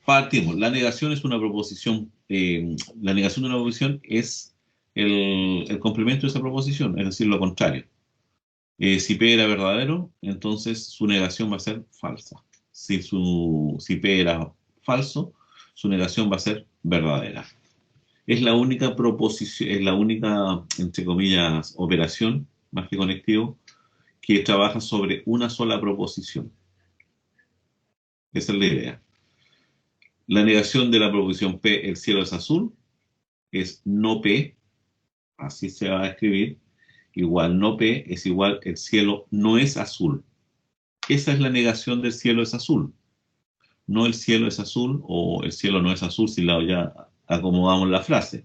Partimos. La negación es una proposición. La negación de una proposición es el complemento de esa proposición, es decir, lo contrario. Si P era verdadero, entonces su negación va a ser falsa. Si P era falso, su negación va a ser verdadera. Es la única proposición, es la única, entre comillas, operación, más que conectivo, que trabaja sobre una sola proposición. Esa es la idea. La negación de la proposición P, el cielo es azul, es no P, así se va a escribir, igual no P es igual el cielo no es azul. Esa es la negación del cielo es azul. No el cielo es azul o el cielo no es azul si ya acomodamos la frase.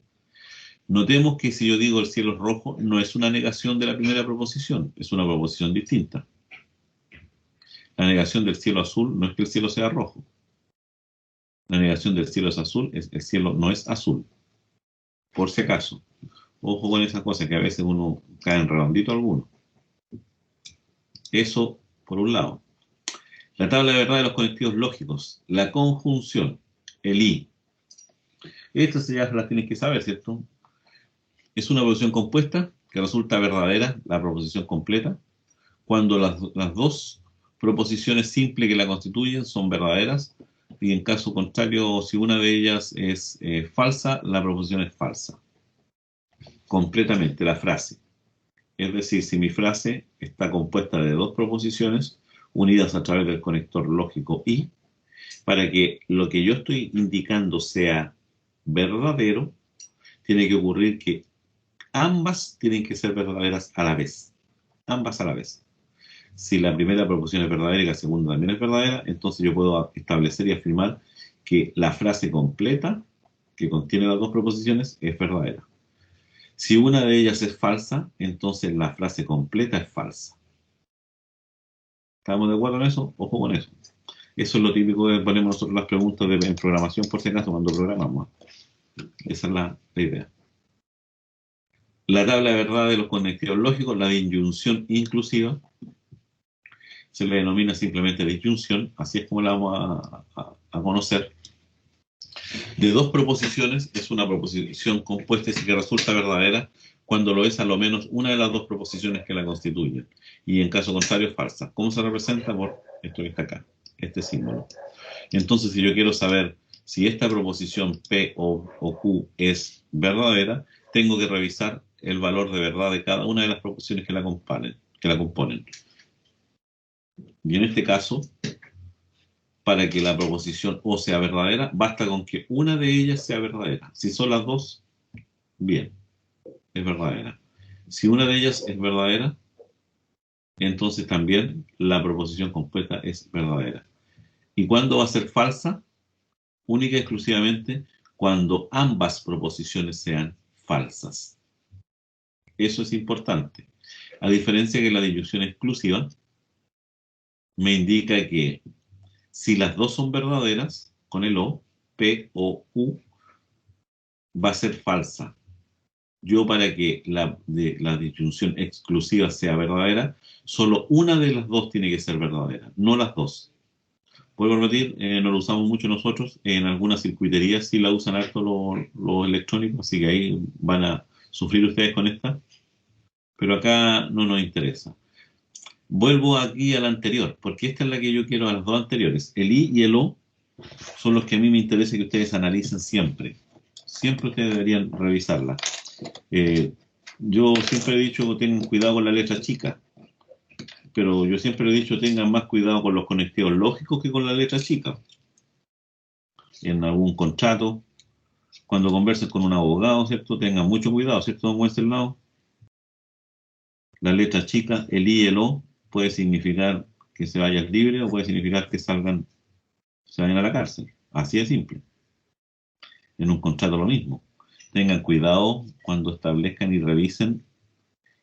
Notemos que si yo digo el cielo es rojo, no es una negación de la primera proposición, es una proposición distinta. La negación del cielo azul no es que el cielo sea rojo. La negación del cielo es azul, es el cielo no es azul. Por si acaso. Ojo con esas cosas que a veces uno cae en redondito alguno. Eso por un lado. La tabla de verdad de los conectivos lógicos. La conjunción. El I. Estas ya las tienes que saber, ¿cierto? Es una proposición compuesta que resulta verdadera, la proposición completa, cuando las dos proposiciones simples que la constituyen son verdaderas y en caso contrario, si una de ellas es falsa, la proposición es falsa. Completamente, la frase. Es decir, si mi frase está compuesta de dos proposiciones unidas a través del conector lógico I, para que lo que yo estoy indicando sea verdadero, tiene que ocurrir que ambas tienen que ser verdaderas a la vez. Ambas a la vez. Si la primera proposición es verdadera y la segunda también es verdadera, entonces yo puedo establecer y afirmar que la frase completa, que contiene las dos proposiciones, es verdadera. Si una de ellas es falsa, entonces la frase completa es falsa. ¿Estamos de acuerdo en eso? Ojo con eso. Eso es lo típico que ponemos nosotros las preguntas en programación, por si acaso, cuando programamos. Esa es la idea. La tabla de verdad de los conectivos lógicos, la disyunción inclusiva, se le denomina simplemente disyunción, así es como la vamos a conocer. De dos proposiciones, es una proposición compuesta y que resulta verdadera cuando lo es a lo menos una de las dos proposiciones que la constituyen. Y en caso contrario es falsa. ¿Cómo se representa? Por esto que está acá, este símbolo. Entonces, si yo quiero saber si esta proposición P o Q es verdadera, tengo que revisar el valor de verdad de cada una de las proposiciones que la componen. Y en este caso, para que la proposición O sea verdadera, basta con que una de ellas sea verdadera. Si son las dos, bien, es verdadera. Si una de ellas es verdadera, entonces también la proposición completa es verdadera. ¿Y cuándo va a ser falsa? Única y exclusivamente cuando ambas proposiciones sean falsas. Eso es importante. A diferencia que la disyunción exclusiva me indica que si las dos son verdaderas, con el O, P o Q, va a ser falsa. Yo para que la disyunción exclusiva sea verdadera, solo una de las dos tiene que ser verdadera, no las dos. Vuelvo a repetir, no lo usamos mucho nosotros, en algunas circuiterías sí la usan harto los electrónicos, así que ahí van a sufrir ustedes con esta, pero acá no nos interesa. Vuelvo aquí a la anterior, porque esta es la que yo quiero, a las dos anteriores. El I y el O son los que a mí me interesa que ustedes analicen siempre. Siempre ustedes deberían revisarla. Yo siempre he dicho tengan cuidado con la letra chica, pero yo siempre he dicho tengan más cuidado con los conectivos lógicos que con la letra chica. En algún contrato, cuando conversen con un abogado, ¿cierto? Tengan mucho cuidado, ¿cierto, don Wenceslao? La letra chica, el I y el O, puede significar que se vayan libres o puede significar que se vayan a la cárcel. Así de simple. En un contrato lo mismo. Tengan cuidado cuando establezcan y revisen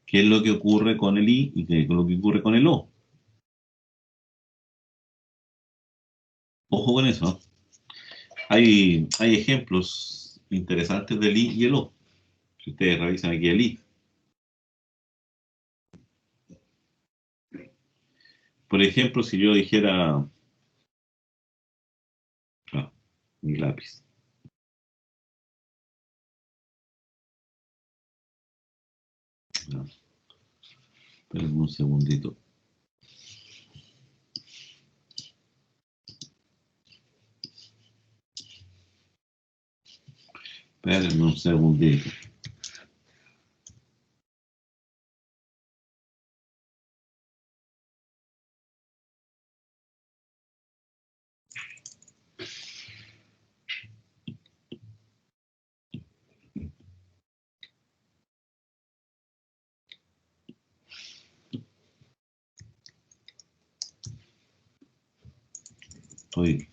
qué es lo que ocurre con el I y qué es lo que ocurre con el O. Ojo con eso, ¿no? Hay ejemplos interesantes del I y el O. Si ustedes revisan aquí el I. Por ejemplo, si yo dijera... mi lápiz. No. Espérenme un segundito. Espérenme un segundito. Estoy.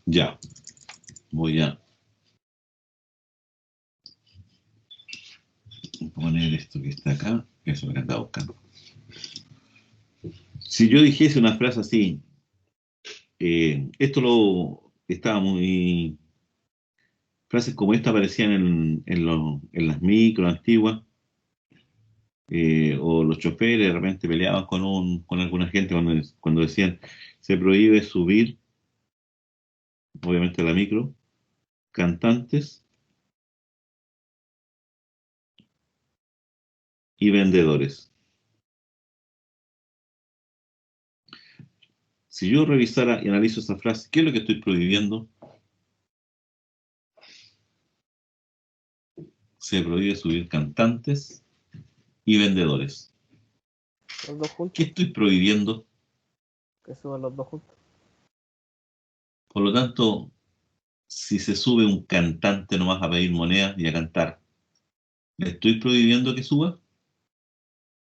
Ya. Voy a poner esto que está acá. Eso es lo que andaba buscando. Si yo dijese una frase así, esto lo estaba muy. Frases como esta aparecían en las micros antiguas, o los choferes de repente peleaban con alguna gente cuando decían se prohíbe subir, obviamente a la micro, cantantes y vendedores. Si yo revisara y analizo esa frase, ¿qué es lo que estoy prohibiendo? Se prohíbe subir cantantes y vendedores. Los dos ¿Qué juntos. estoy prohibiendo? Que suban los dos juntos. Por lo tanto, si se sube un cantante nomás a pedir monedas y a cantar, ¿le estoy prohibiendo que suba?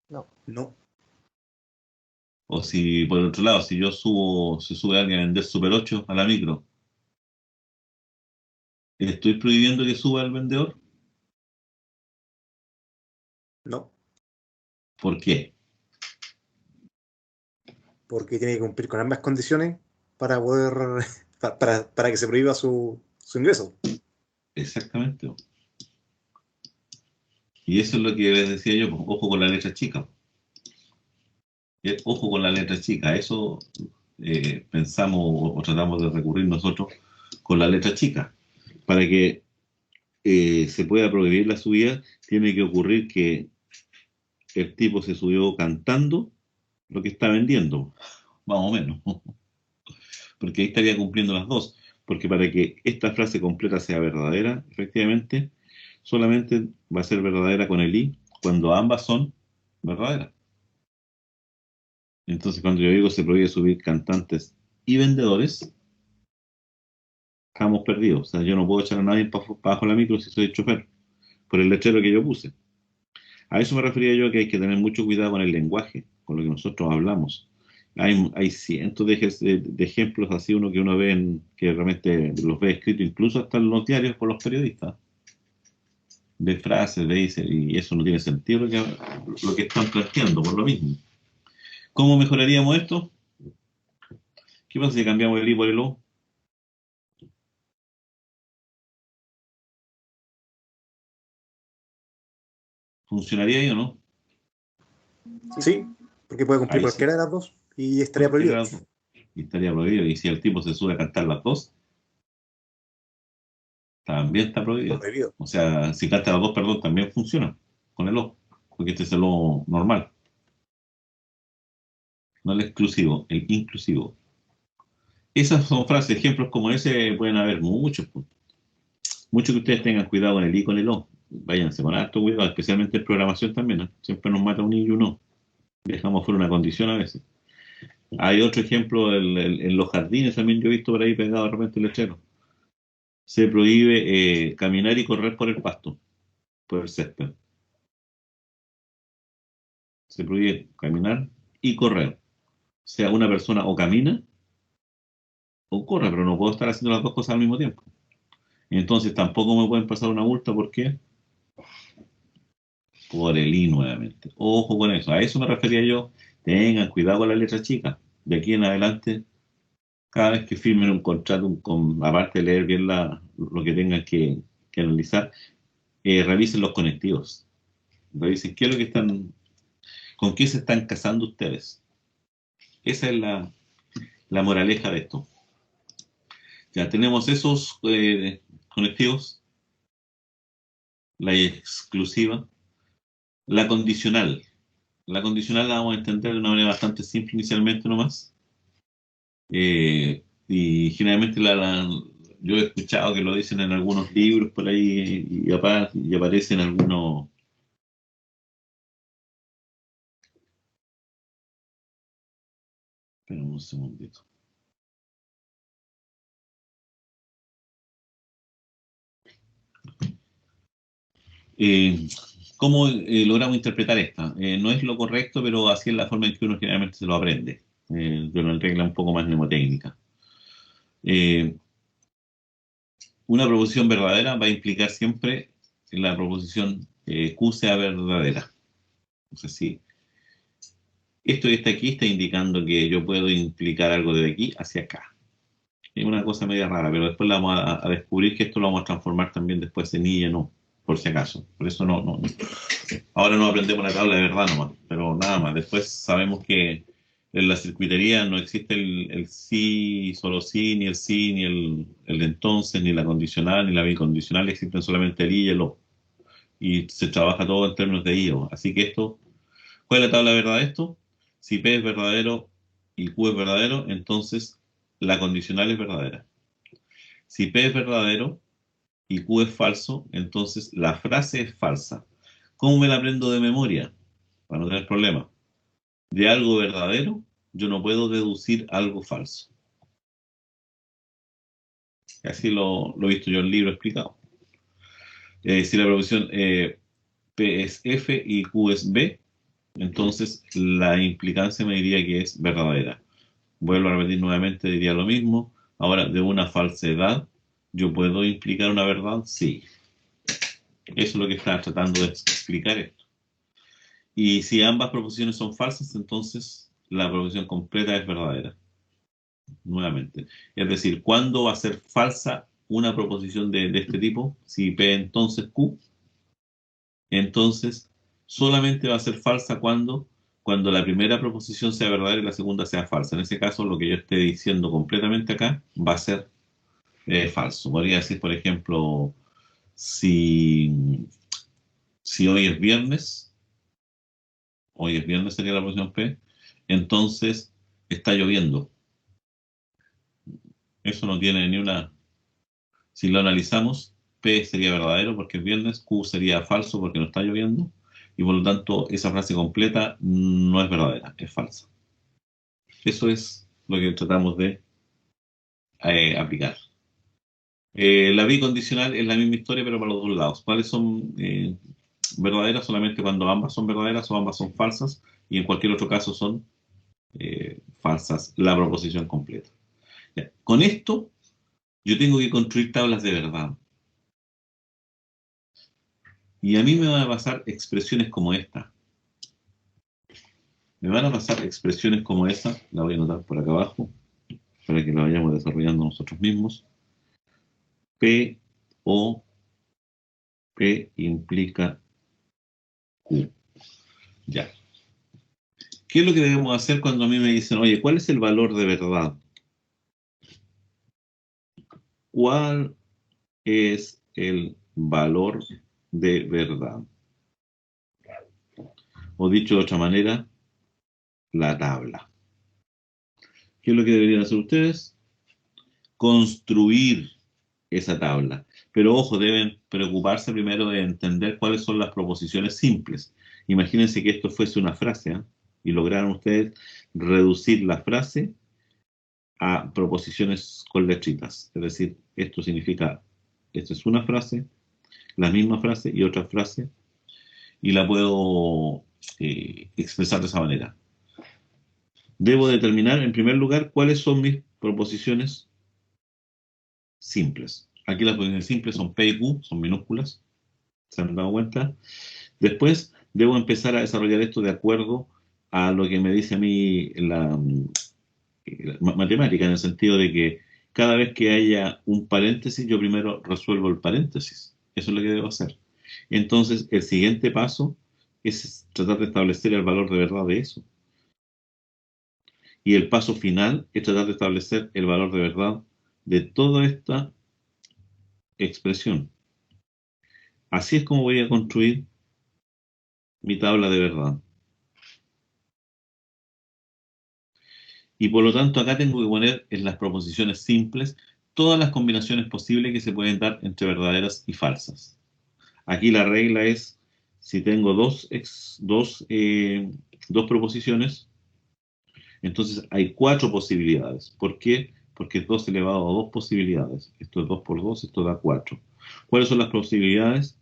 No. No. O si, por el otro lado, si yo subo, se sube alguien a vender Super 8 a la micro, ¿le estoy prohibiendo que suba el vendedor? No. ¿Por qué? Porque tiene que cumplir con ambas condiciones para poder, para que se prohíba su ingreso. Exactamente. Y eso es lo que les decía yo, pues, ojo con la letra chica. Ojo con la letra chica. Eso pensamos o tratamos de recurrir nosotros con la letra chica. Para que se pueda prohibir la subida, tiene que ocurrir que el tipo se subió cantando lo que está vendiendo, más o menos. Porque ahí estaría cumpliendo las dos. Porque para que esta frase completa sea verdadera, efectivamente, solamente va a ser verdadera con el i cuando ambas son verdaderas. Entonces, cuando yo digo se prohíbe subir cantantes y vendedores, estamos perdidos. O sea, yo no puedo echar a nadie para bajo la micro si soy chofer, por el letrero que yo puse. A eso me refería yo, que hay que tener mucho cuidado con el lenguaje, con lo que nosotros hablamos. Hay cientos de ejemplos así, uno que uno ve, que realmente los ve escritos incluso hasta en los diarios por los periodistas, de frases, de dice, y eso no tiene sentido lo que están planteando, por lo mismo. ¿Cómo mejoraríamos esto? ¿Qué pasa si cambiamos el I por el O? ¿Funcionaría ahí o no? Sí, porque puede cumplir Ahí sí. cualquiera de las dos y estaría prohibido. Y estaría prohibido. Y si el tipo se sube a cantar las dos, también está prohibido. Prohibido. O sea, si canta las dos, perdón, también funciona con el O, porque este es el O normal. No el exclusivo, el inclusivo. Esas son frases, ejemplos como ese pueden haber muchos. Pues. Mucho que ustedes tengan cuidado con el I y con el O. Váyanse con harto cuidado, especialmente en programación también. ¿Eh? Siempre nos mata un I y un O. Dejamos fuera una condición a veces. Hay otro ejemplo en los jardines, también yo he visto por ahí pegado de repente el lechero. Se prohíbe caminar y correr por el pasto, por el césped. Se prohíbe caminar y correr. O sea, una persona o camina o corre, pero no puedo estar haciendo las dos cosas al mismo tiempo. Entonces tampoco me pueden pasar una multa, ¿por qué? Por el I nuevamente. Ojo con eso, a eso me refería yo. Tengan cuidado con la letra chica. De aquí en adelante, cada vez que firmen un contrato, aparte de leer bien lo que tengan que analizar, revisen los conectivos. Revisen qué es lo que están, con qué se están casando ustedes. Esa es la moraleja de esto. Ya tenemos esos conectivos, la exclusiva, la condicional. La condicional la vamos a entender de una manera bastante simple inicialmente nomás. Y generalmente yo he escuchado que lo dicen en algunos libros por ahí y aparece en algunos. Espera un segundito. Eh, ¿Cómo logramos interpretar esta? No es lo correcto, pero así es la forma en que uno generalmente se lo aprende, de una regla un poco más mnemotécnica. Eh, una proposición verdadera va a implicar siempre que la proposición Q sea verdadera. Entonces, si esto que está aquí está indicando que yo puedo implicar algo de aquí hacia acá. Es una cosa media rara, pero después la vamos a descubrir que esto lo vamos a transformar también después en y en no, por si acaso. Por eso no. Ahora no aprendemos la tabla de verdad nomás, pero nada más. Después sabemos que en la circuitería no existe el sí, solo sí, ni el sí, ni el de entonces, ni la condicional, ni la bicondicional, existen solamente el y el o. Y se trabaja todo en términos de y o. Así que esto, ¿cuál es la tabla de verdad de esto? Si P es verdadero y Q es verdadero, entonces la condicional es verdadera. Si P es verdadero y Q es falso, entonces la frase es falsa. ¿Cómo me la aprendo de memoria? Para no tener problema. De algo verdadero, yo no puedo deducir algo falso. Así lo he visto yo en el libro explicado. Si la proposición P es F y Q es B, entonces la implicancia me diría que es verdadera. Vuelvo a repetir nuevamente, diría lo mismo. Ahora, de una falsedad, ¿yo puedo implicar una verdad? Sí. Eso es lo que está tratando de explicar esto. Y si ambas proposiciones son falsas, entonces la proposición completa es verdadera. Nuevamente. Es decir, ¿cuándo va a ser falsa una proposición de este tipo? Si P entonces Q, entonces solamente va a ser falsa cuando la primera proposición sea verdadera y la segunda sea falsa. En ese caso, lo que yo esté diciendo completamente acá va a ser falso. Podría decir, por ejemplo, si, si hoy es viernes sería la proposición P, entonces está lloviendo. Eso no tiene ni una. Si lo analizamos, P sería verdadero porque es viernes, Q sería falso porque no está lloviendo, y por lo tanto esa frase completa no es verdadera, es falsa. Eso es lo que tratamos de aplicar. La bicondicional es la misma historia, pero para los dos lados. ¿Cuáles son verdaderas? Solamente cuando ambas son verdaderas o ambas son falsas, y en cualquier otro caso son falsas la proposición completa. Ya. Con esto, yo tengo que construir tablas de verdad. Y a mí me van a pasar expresiones como esta. Me van a pasar expresiones como esta, la voy a anotar por acá abajo, para que la vayamos desarrollando nosotros mismos. P o P implica Q. Ya. ¿Qué es lo que debemos hacer cuando a mí me dicen, oye, ¿cuál es el valor de verdad? ¿Cuál es el valor de verdad? O dicho de otra manera, la tabla. ¿Qué es lo que deberían hacer ustedes? Construir esa tabla. Pero ojo, deben preocuparse primero de entender cuáles son las proposiciones simples. Imagínense que esto fuese una frase, ¿eh? Y lograron ustedes reducir la frase a proposiciones con letritas. Es decir, esto significa, esto es una frase, la misma frase y otra frase, y la puedo expresar de esa manera. Debo determinar, en primer lugar, cuáles son mis proposiciones simples. Aquí las proposiciones simples son P y Q, son minúsculas, ¿se han dado cuenta? Después debo empezar a desarrollar esto de acuerdo a lo que me dice a mí la matemática, en el sentido de que cada vez que haya un paréntesis, yo primero resuelvo el paréntesis. Eso es lo que debo hacer. Entonces, el siguiente paso es tratar de establecer el valor de verdad de eso. Y el paso final es tratar de establecer el valor de verdad de toda esta expresión. Así es como voy a construir mi tabla de verdad. Y por lo tanto acá tengo que poner en las proposiciones simples todas las combinaciones posibles que se pueden dar entre verdaderas y falsas. Aquí la regla es, si tengo dos proposiciones, entonces hay 4 posibilidades. ¿Por qué? Porque es 2 elevado a 2 posibilidades. Esto es 2 por 2, esto da 4. ¿Cuáles son las posibilidades?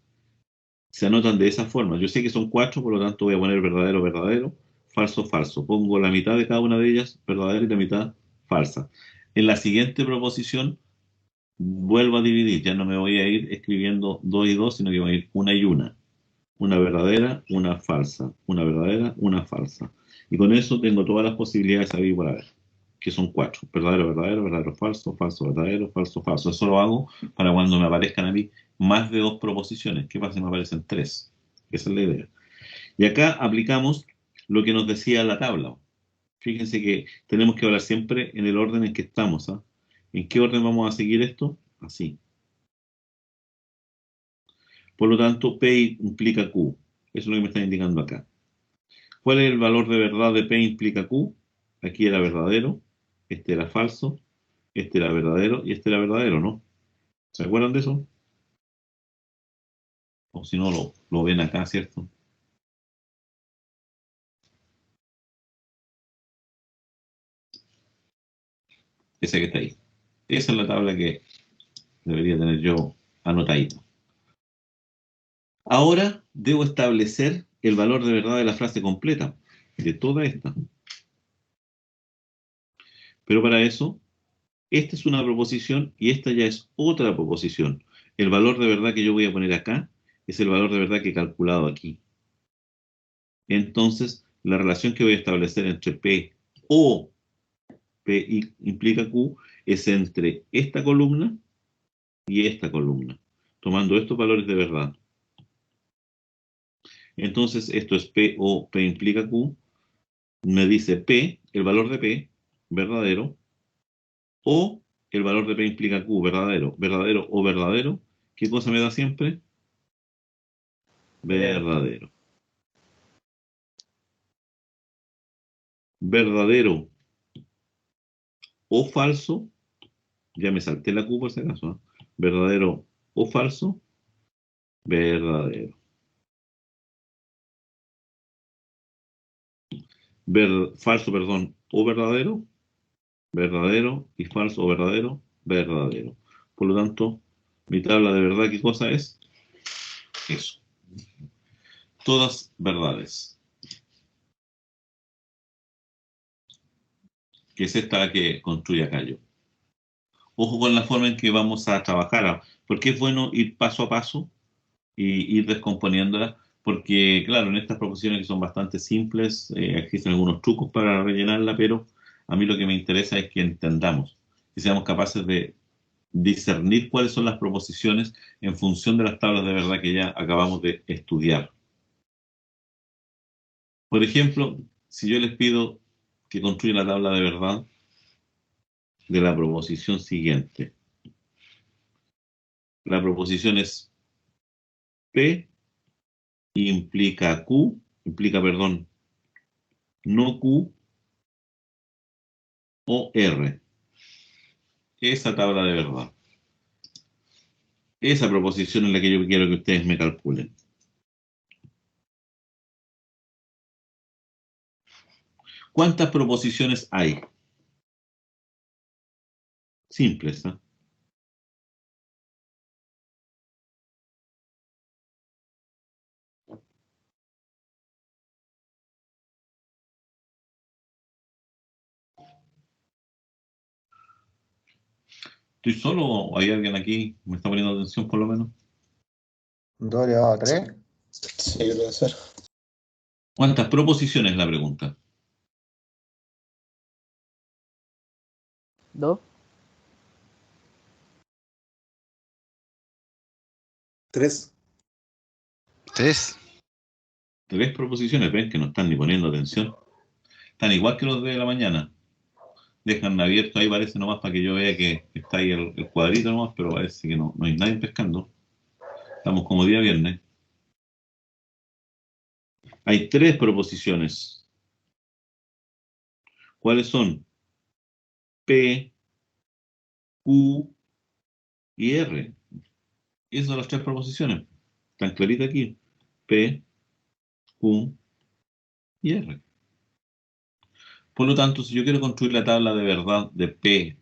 Se anotan de esa forma. Yo sé que son 4, por lo tanto voy a poner verdadero, verdadero, falso, falso. Pongo la mitad de cada una de ellas, verdadera, y la mitad falsa. En la siguiente proposición vuelvo a dividir. Ya no me voy a ir escribiendo 2 y 2, sino que voy a ir una y una. Una verdadera, una falsa. Una verdadera, una falsa. Y con eso tengo todas las posibilidades a ver y por haber, que son 4. Verdadero, verdadero, verdadero, falso, falso, verdadero, falso, falso. Eso lo hago para cuando me aparezcan a mí más de 2 proposiciones. ¿Qué pasa si me aparecen 3? Esa es la idea. Y acá aplicamos lo que nos decía la tabla. Fíjense que tenemos que hablar siempre en el orden en que estamos. ¿Ah? ¿En qué orden vamos a seguir esto? Así. Por lo tanto, P implica Q. Eso es lo que me está indicando acá. ¿Cuál es el valor de verdad de P implica Q? Aquí era verdadero, este era falso, este era verdadero y este era verdadero, ¿no? ¿Se acuerdan de eso? O si no, lo ven acá, ¿cierto? Ese que está ahí. Esa es la tabla que debería tener yo anotadita. Ahora debo establecer el valor de verdad de la frase completa, de toda esta. Pero para eso, esta es una proposición y esta ya es otra proposición. El valor de verdad que yo voy a poner acá es el valor de verdad que he calculado aquí. Entonces, la relación que voy a establecer entre P o P implica Q es entre esta columna y esta columna, tomando estos valores de verdad. Entonces, esto es P o P implica Q, me dice P, el valor de P, verdadero, o el valor de P implica Q, verdadero, verdadero o verdadero. ¿Qué cosa me da siempre? Verdadero. Verdadero o falso, ya me salté la Q por si acaso, ¿eh? Verdadero o falso, verdadero. Falso, perdón, o verdadero, verdadero y falso o verdadero, verdadero. Por lo tanto, mi tabla de verdad, ¿qué cosa es? Eso. Todas verdades. Que es esta que construye acá yo. Ojo con la forma en que vamos a trabajar, porque es bueno ir paso a paso y ir descomponiéndolas, porque claro, en estas proposiciones que son bastante simples, existen algunos trucos para rellenarla, pero a mí lo que me interesa es que entendamos y seamos capaces de discernir cuáles son las proposiciones en función de las tablas de verdad que ya acabamos de estudiar. Por ejemplo, si yo les pido que construyan la tabla de verdad de la proposición siguiente. La proposición es P implica Q, implica, perdón, no Q o R. Esa tabla de verdad. Esa proposición es la que yo quiero que ustedes me calculen. ¿Cuántas proposiciones hay? Simples, ¿eh? ¿Estoy solo o hay alguien aquí que me está poniendo atención por lo menos? ¿2 elevado a 3? Sí, profesor. ¿Cuántas proposiciones es la pregunta? 2. 3. 3. 3 proposiciones, ven que no están ni poniendo atención. Están igual que los de la mañana. dejan abierto ahí, parece nomás para que yo vea que está ahí el cuadrito nomás, pero parece que no hay nadie pescando. Estamos como día viernes. Hay 3 proposiciones. ¿Cuáles son? P, Q y R. Esas son las 3 proposiciones. Están claritas aquí. P, Q y R. Por lo tanto, si yo quiero construir la tabla de verdad de P,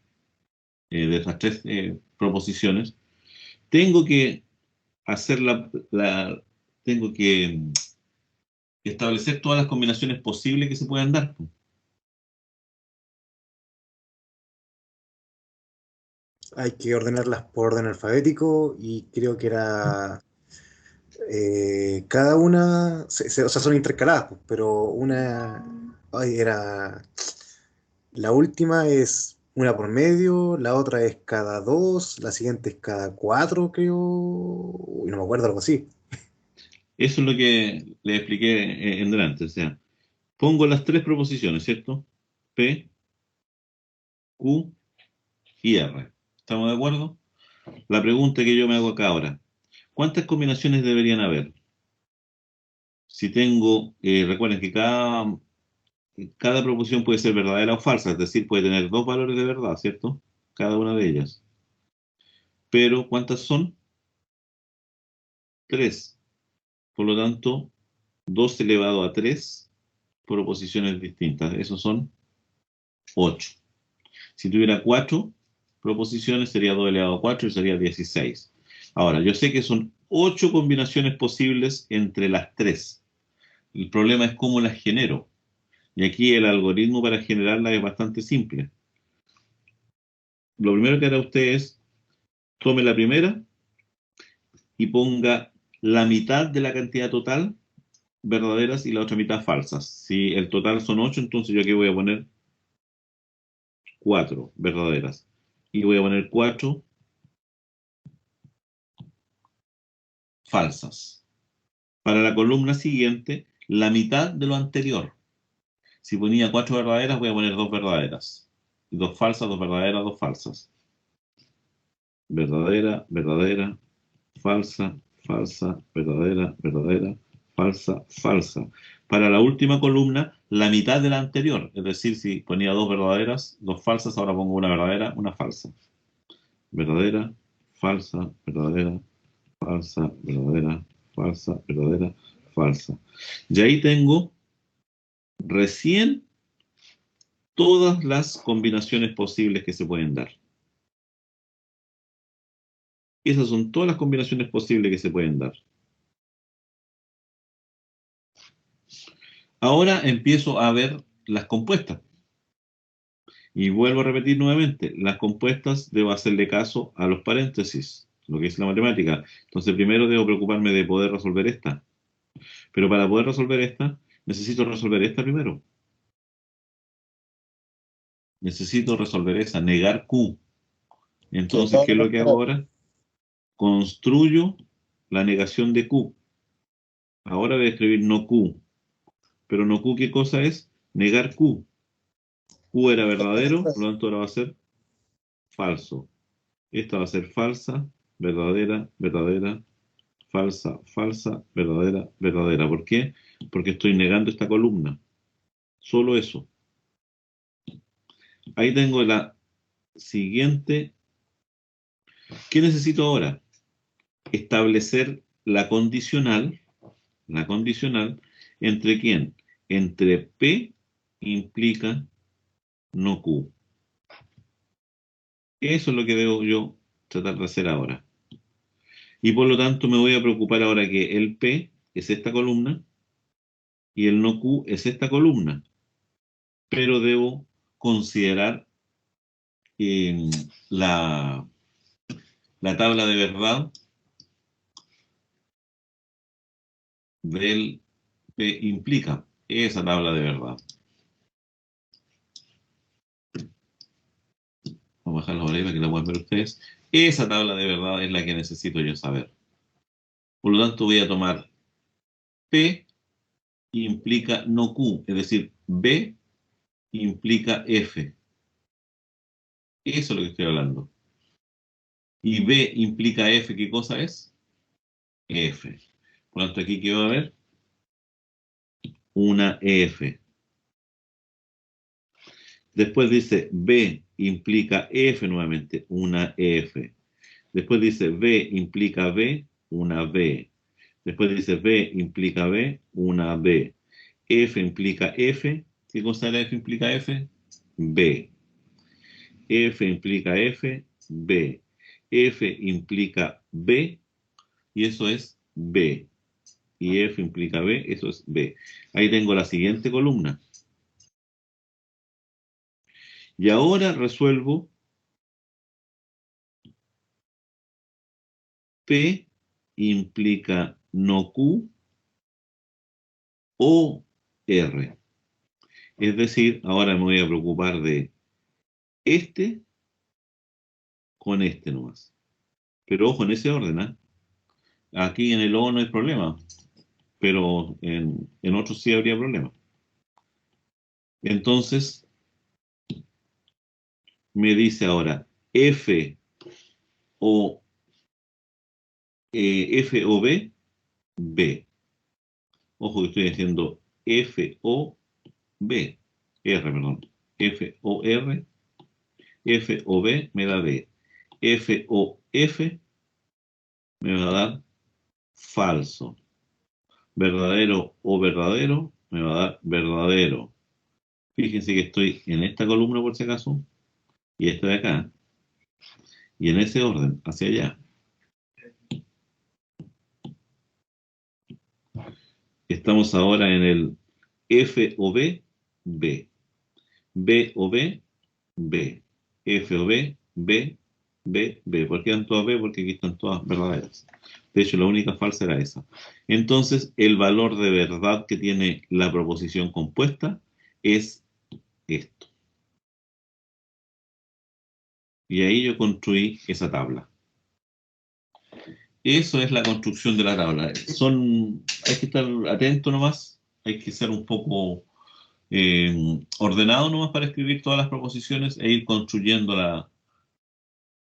de esas 3 proposiciones, tengo que hacer tengo que establecer todas las combinaciones posibles que se puedan dar. Hay que ordenarlas por orden alfabético y creo que era cada una, o sea, son intercaladas, pues, pero una era, la última es una por medio, la otra es cada 2, la siguiente es cada 4, creo, uy, no me acuerdo, algo así. Eso es lo que le expliqué en delante. O sea, pongo las 3 proposiciones, ¿cierto? P, Q y R. ¿Estamos de acuerdo? La pregunta que yo me hago acá ahora, ¿cuántas combinaciones deberían haber? Si tengo, recuerden que cada proposición puede ser verdadera o falsa, es decir, puede tener 2 valores de verdad, ¿cierto? Cada una de ellas. Pero, ¿cuántas son? 3. Por lo tanto, 2 elevado a 3 proposiciones distintas. Esos son 8. Si tuviera 4 proposiciones, sería 2 elevado a 4 y sería 16. Ahora, yo sé que son 8 combinaciones posibles entre las 3. El problema es cómo las genero. Y aquí el algoritmo para generarlas es bastante simple. Lo primero que hará usted es, tome la primera y ponga la mitad de la cantidad total verdaderas y la otra mitad falsas. Si el total son 8, entonces yo aquí voy a poner 4 verdaderas. Y voy a poner 4 falsas. Para la columna siguiente, la mitad de lo anterior. Si ponía 4 verdaderas, voy a poner 2 verdaderas. 2 falsas, 2 verdaderas, 2 falsas. Verdadera, verdadera, falsa, falsa, verdadera, verdadera, falsa, falsa. Para la última columna, la mitad de la anterior. Es decir, si ponía 2 verdaderas, 2 falsas, ahora pongo una verdadera, una falsa. Verdadera, falsa, verdadera, falsa, verdadera, falsa, verdadera, falsa. Y ahí tengo recién todas las combinaciones posibles que se pueden dar. Esas son todas las combinaciones posibles que se pueden dar. Ahora empiezo a ver las compuestas. Y vuelvo a repetir nuevamente, las compuestas debo hacerle caso a los paréntesis, lo que es la matemática. Entonces primero debo preocuparme de poder resolver esta. Pero para poder resolver esta, necesito resolver esta primero. Necesito resolver esa, negar Q. Entonces, ¿qué es lo que hago ahora? Construyo la negación de Q. Ahora voy a escribir no Q. Pero no Q, ¿qué cosa es? Negar Q. Q era verdadero, por lo tanto ahora va a ser falso. Esta va a ser falsa, verdadera, verdadera, falsa, falsa, verdadera, verdadera. ¿Por qué? Porque estoy negando esta columna. Solo eso. Ahí tengo la siguiente. ¿Qué necesito ahora? Establecer la condicional entre quién? Entre P implica no Q. Eso es lo que debo yo tratar de hacer ahora. Y por lo tanto me voy a preocupar ahora que el P es esta columna y el no Q es esta columna. Pero debo considerar la tabla de verdad del P implica esa tabla de verdad. Vamos a bajarla por ahí para que la puedan ver ustedes. Esa tabla de verdad es la que necesito yo saber. Por lo tanto, voy a tomar P implica no Q, es decir, B implica F. Eso es lo que estoy hablando. Y B implica F, ¿qué cosa es? F. Por lo tanto, aquí ¿qué va a haber? Una F. Después dice B implica F nuevamente, una F. Después dice B implica B, una B. Después dice B implica B, una B. F implica F. ¿Qué cosa era F implica F? B. F implica F, B. F implica B, y eso es B. Y F implica B, eso es B. Ahí tengo la siguiente columna. Y ahora resuelvo P implica no Q o R. Es decir, ahora me voy a preocupar de este con este nomás. Pero ojo, en ese orden, ¿eh? Aquí en el O no hay problema, pero en otros sí habría problema. Entonces, me dice ahora F o B, B. Ojo que estoy haciendo F o B, R, perdón. F o R, F o B me da B. F o F me va a dar falso. Verdadero o verdadero me va a dar verdadero. Fíjense que estoy en esta columna por si acaso y esta de acá. Y en ese orden, hacia allá. Estamos ahora en el F o B, B. B o B, B. F o B, B, B, B. ¿Por qué dan todas B? Porque aquí están todas verdaderas. De hecho, la única falsa era esa. Entonces, el valor de verdad que tiene la proposición compuesta es esto. Y ahí yo construí esa tabla. Eso es la construcción de la tabla. Hay que estar atento nomás, hay que ser un poco ordenado nomás para escribir todas las proposiciones e ir construyendo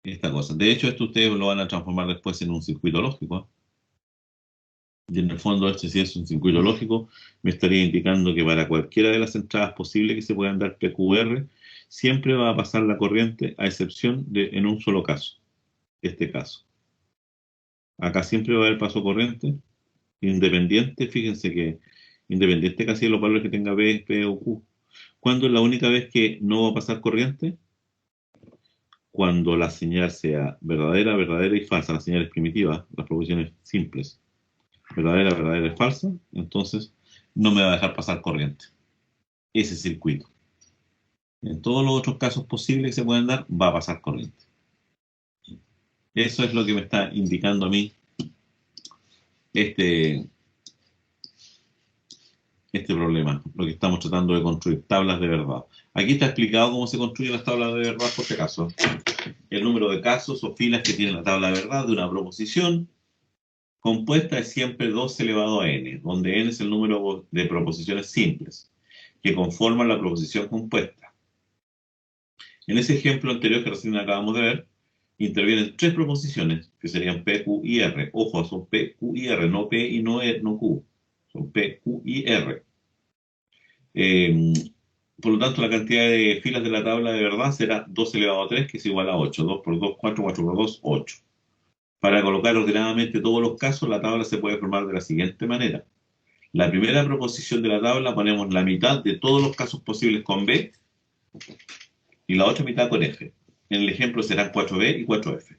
esta cosa. De hecho, esto ustedes lo van a transformar después en un circuito lógico, ¿eh? Y en el fondo, si es un circuito lógico, me estaría indicando que para cualquiera de las entradas posibles que se puedan dar PQR, siempre va a pasar la corriente, a excepción de en un solo caso, este caso. Acá siempre va a haber paso corriente, independiente, fíjense que independiente casi de los valores que tenga B, P o Q. ¿Cuándo es la única vez que no va a pasar corriente? Cuando la señal sea verdadera, verdadera y falsa, las señales primitivas, las proposiciones simples. Verdadera, verdadera y falsa, entonces no me va a dejar pasar corriente. Ese circuito. En todos los otros casos posibles que se pueden dar, va a pasar corriente. Eso es lo que me está indicando a mí este problema, lo que estamos tratando de construir, tablas de verdad. Aquí está explicado cómo se construyen las tablas de verdad por este caso. El número de casos o filas que tiene la tabla de verdad de una proposición compuesta es siempre 2 elevado a n, donde n es el número de proposiciones simples que conforman la proposición compuesta. En ese ejemplo anterior que recién acabamos de ver, intervienen 3 proposiciones, que serían P, Q y R. Ojo, son P, Q y R, no P y no Q. Son P, Q y R. Por lo tanto, la cantidad de filas de la tabla de verdad será 2 elevado a 3, que es igual a 8. 2 por 2, 4, 4 por 2, 8. Para colocar ordenadamente todos los casos, la tabla se puede formar de la siguiente manera. La primera proposición de la tabla ponemos la mitad de todos los casos posibles con B y la otra mitad con F. En el ejemplo serán 4B y 4F,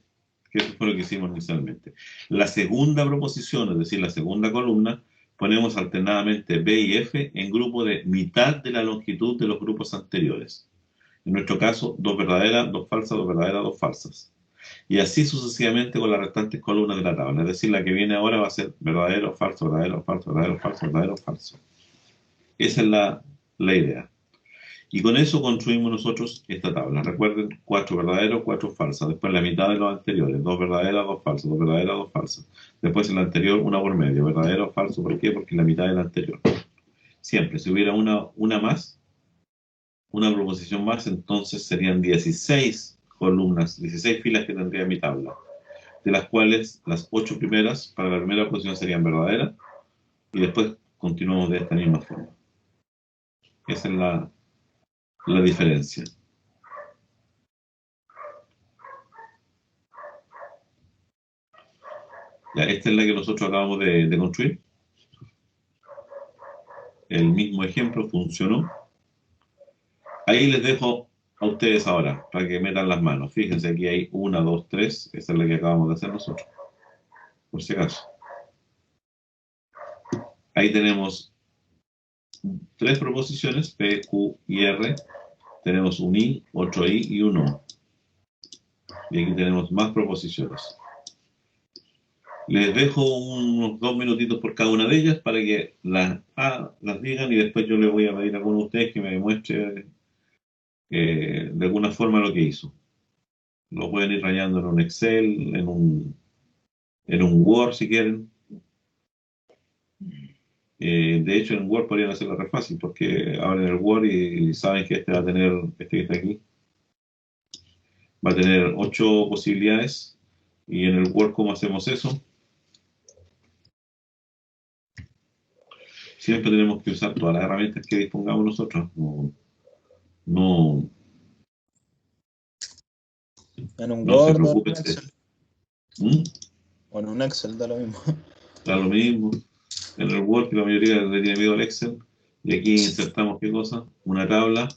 que eso fue lo que hicimos inicialmente. La segunda proposición, es decir, la segunda columna, ponemos alternadamente B y F en grupo de mitad de la longitud de los grupos anteriores. En nuestro caso, 2 verdaderas, 2 falsas, 2 verdaderas, 2 falsas. Y así sucesivamente con las restantes columnas de la tabla. Es decir, la que viene ahora va a ser verdadero, falso, verdadero, falso, verdadero, falso, verdadero, falso. Esa es la idea. Y con eso construimos nosotros esta tabla. Recuerden, 4 verdaderos, 4 falsas. Después la mitad de los anteriores. 2 verdaderas, 2 falsas. 2 verdaderas, 2 falsas. Después en la anterior, una por medio. Verdadero, falso. ¿Por qué? Porque es la mitad de la anterior. Siempre. Si hubiera una más, una proposición más, entonces serían 16 columnas, 16 filas que tendría mi tabla, de las cuales las 8 primeras para la primera posición serían verdaderas, y después continuamos de esta misma forma. Esa es la diferencia. Ya, esta es la que nosotros acabamos de construir. El mismo ejemplo funcionó. Ahí les dejo a ustedes ahora, para que metan las manos. Fíjense, aquí hay 1, 2, 3. Esa es la que acabamos de hacer nosotros, por si acaso. Ahí tenemos 3 proposiciones, P, Q y R. Tenemos un I, otro I y un O. Y aquí tenemos más proposiciones. Les dejo unos 2 minutitos por cada una de ellas para que las digan, y después yo les voy a pedir a alguno de ustedes que me demuestre de alguna forma lo que hizo. Lo pueden ir rayando en un Excel, en un Word si quieren. De hecho, en Word podrían hacerlo re fácil, porque abren el Word y saben que este va a tener, este que está aquí, va a tener 8 posibilidades. Y en el Word, ¿cómo hacemos eso? Siempre tenemos que usar todas las herramientas que dispongamos nosotros. No, En un no se Word o en un preocupen de Excel. eso. ¿Mm? O en un Excel, da lo mismo. Da lo mismo. En el Word, que la mayoría le tiene miedo al Excel, y aquí insertamos ¿qué cosa? Una tabla.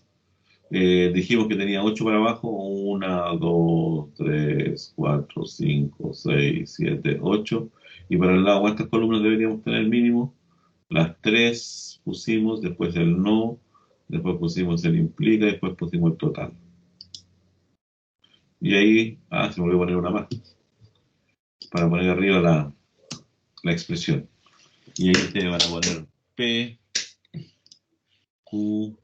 Dijimos que tenía 8 para abajo: 1, 2, 3, 4, 5, 6, 7, 8. Y para el lado, ¿cuántas columnas deberíamos tener mínimo? Las 3 pusimos, después el no, después pusimos el implica, después pusimos el total. Y ahí, se me olvidó poner una más, para poner arriba la expresión. Y ahí ustedes van a poner P, Q,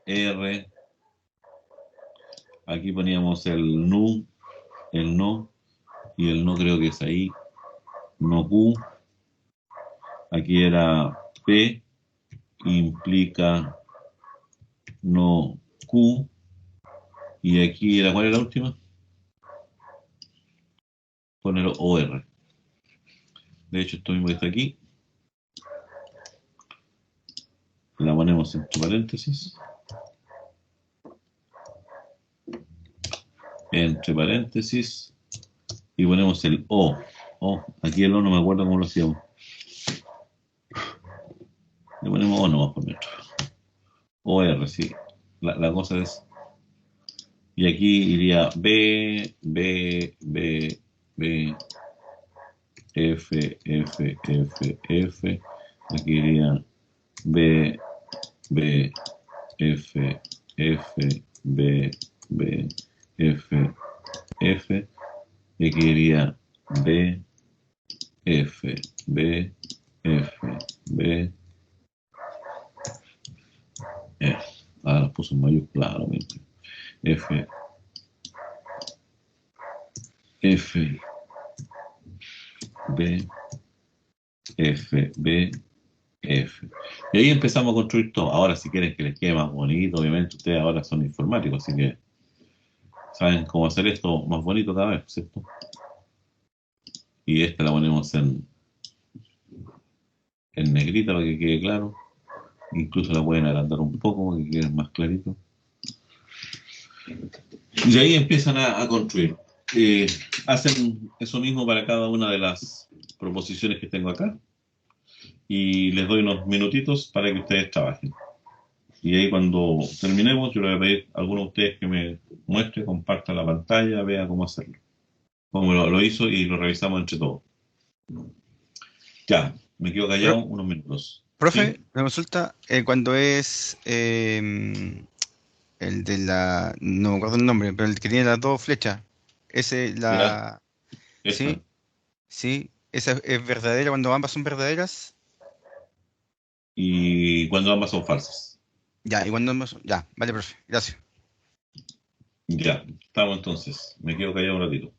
R. Aquí poníamos el nu, el no, y el no creo que es ahí, no Q. Aquí era P, implica no Q. Y aquí era, ¿cuál era la última? Poner OR. De hecho, esto mismo que está aquí, la ponemos entre paréntesis. Entre paréntesis. Y ponemos el O. Aquí el O no me acuerdo cómo lo hacíamos. Le ponemos O nomás por dentro. OR, sí. La cosa es. Y aquí iría B, B, B, B, F, F, F, F. Aquí iría B, B, F, F, B, B, F, F. Y aquí iría B, F, B, F, B, F. Ahora puse en mayúscula, claramente. F, F, B, F, B, F. Y ahí empezamos a construir todo. Ahora, si quieren que les quede más bonito, obviamente ustedes ahora son informáticos, así que saben cómo hacer esto más bonito cada vez, ¿cierto? Y esta la ponemos en negrita para que quede claro. Incluso la pueden agrandar un poco para que quede más clarito. Y ahí empiezan a construir. Hacen eso mismo para cada una de las proposiciones que tengo acá. Y les doy unos minutitos para que ustedes trabajen. Y ahí cuando terminemos, yo le voy a pedir a alguno de ustedes que me muestre, comparta la pantalla, vea cómo hacerlo. Cómo lo hizo, y lo revisamos entre todos. Ya, me quedo callado unos minutos. Profe, ¿Sí? me consulta, cuando es el de la, no me acuerdo el nombre, pero el que tiene las dos flechas, ese, Ya, sí, esta. sí, esa es verdadera cuando ambas son verdaderas. Y cuando ambas son falsas. Ya, y cuando ambas ya, vale, profe, gracias. Ya, estamos entonces. Me quedo callado un ratito.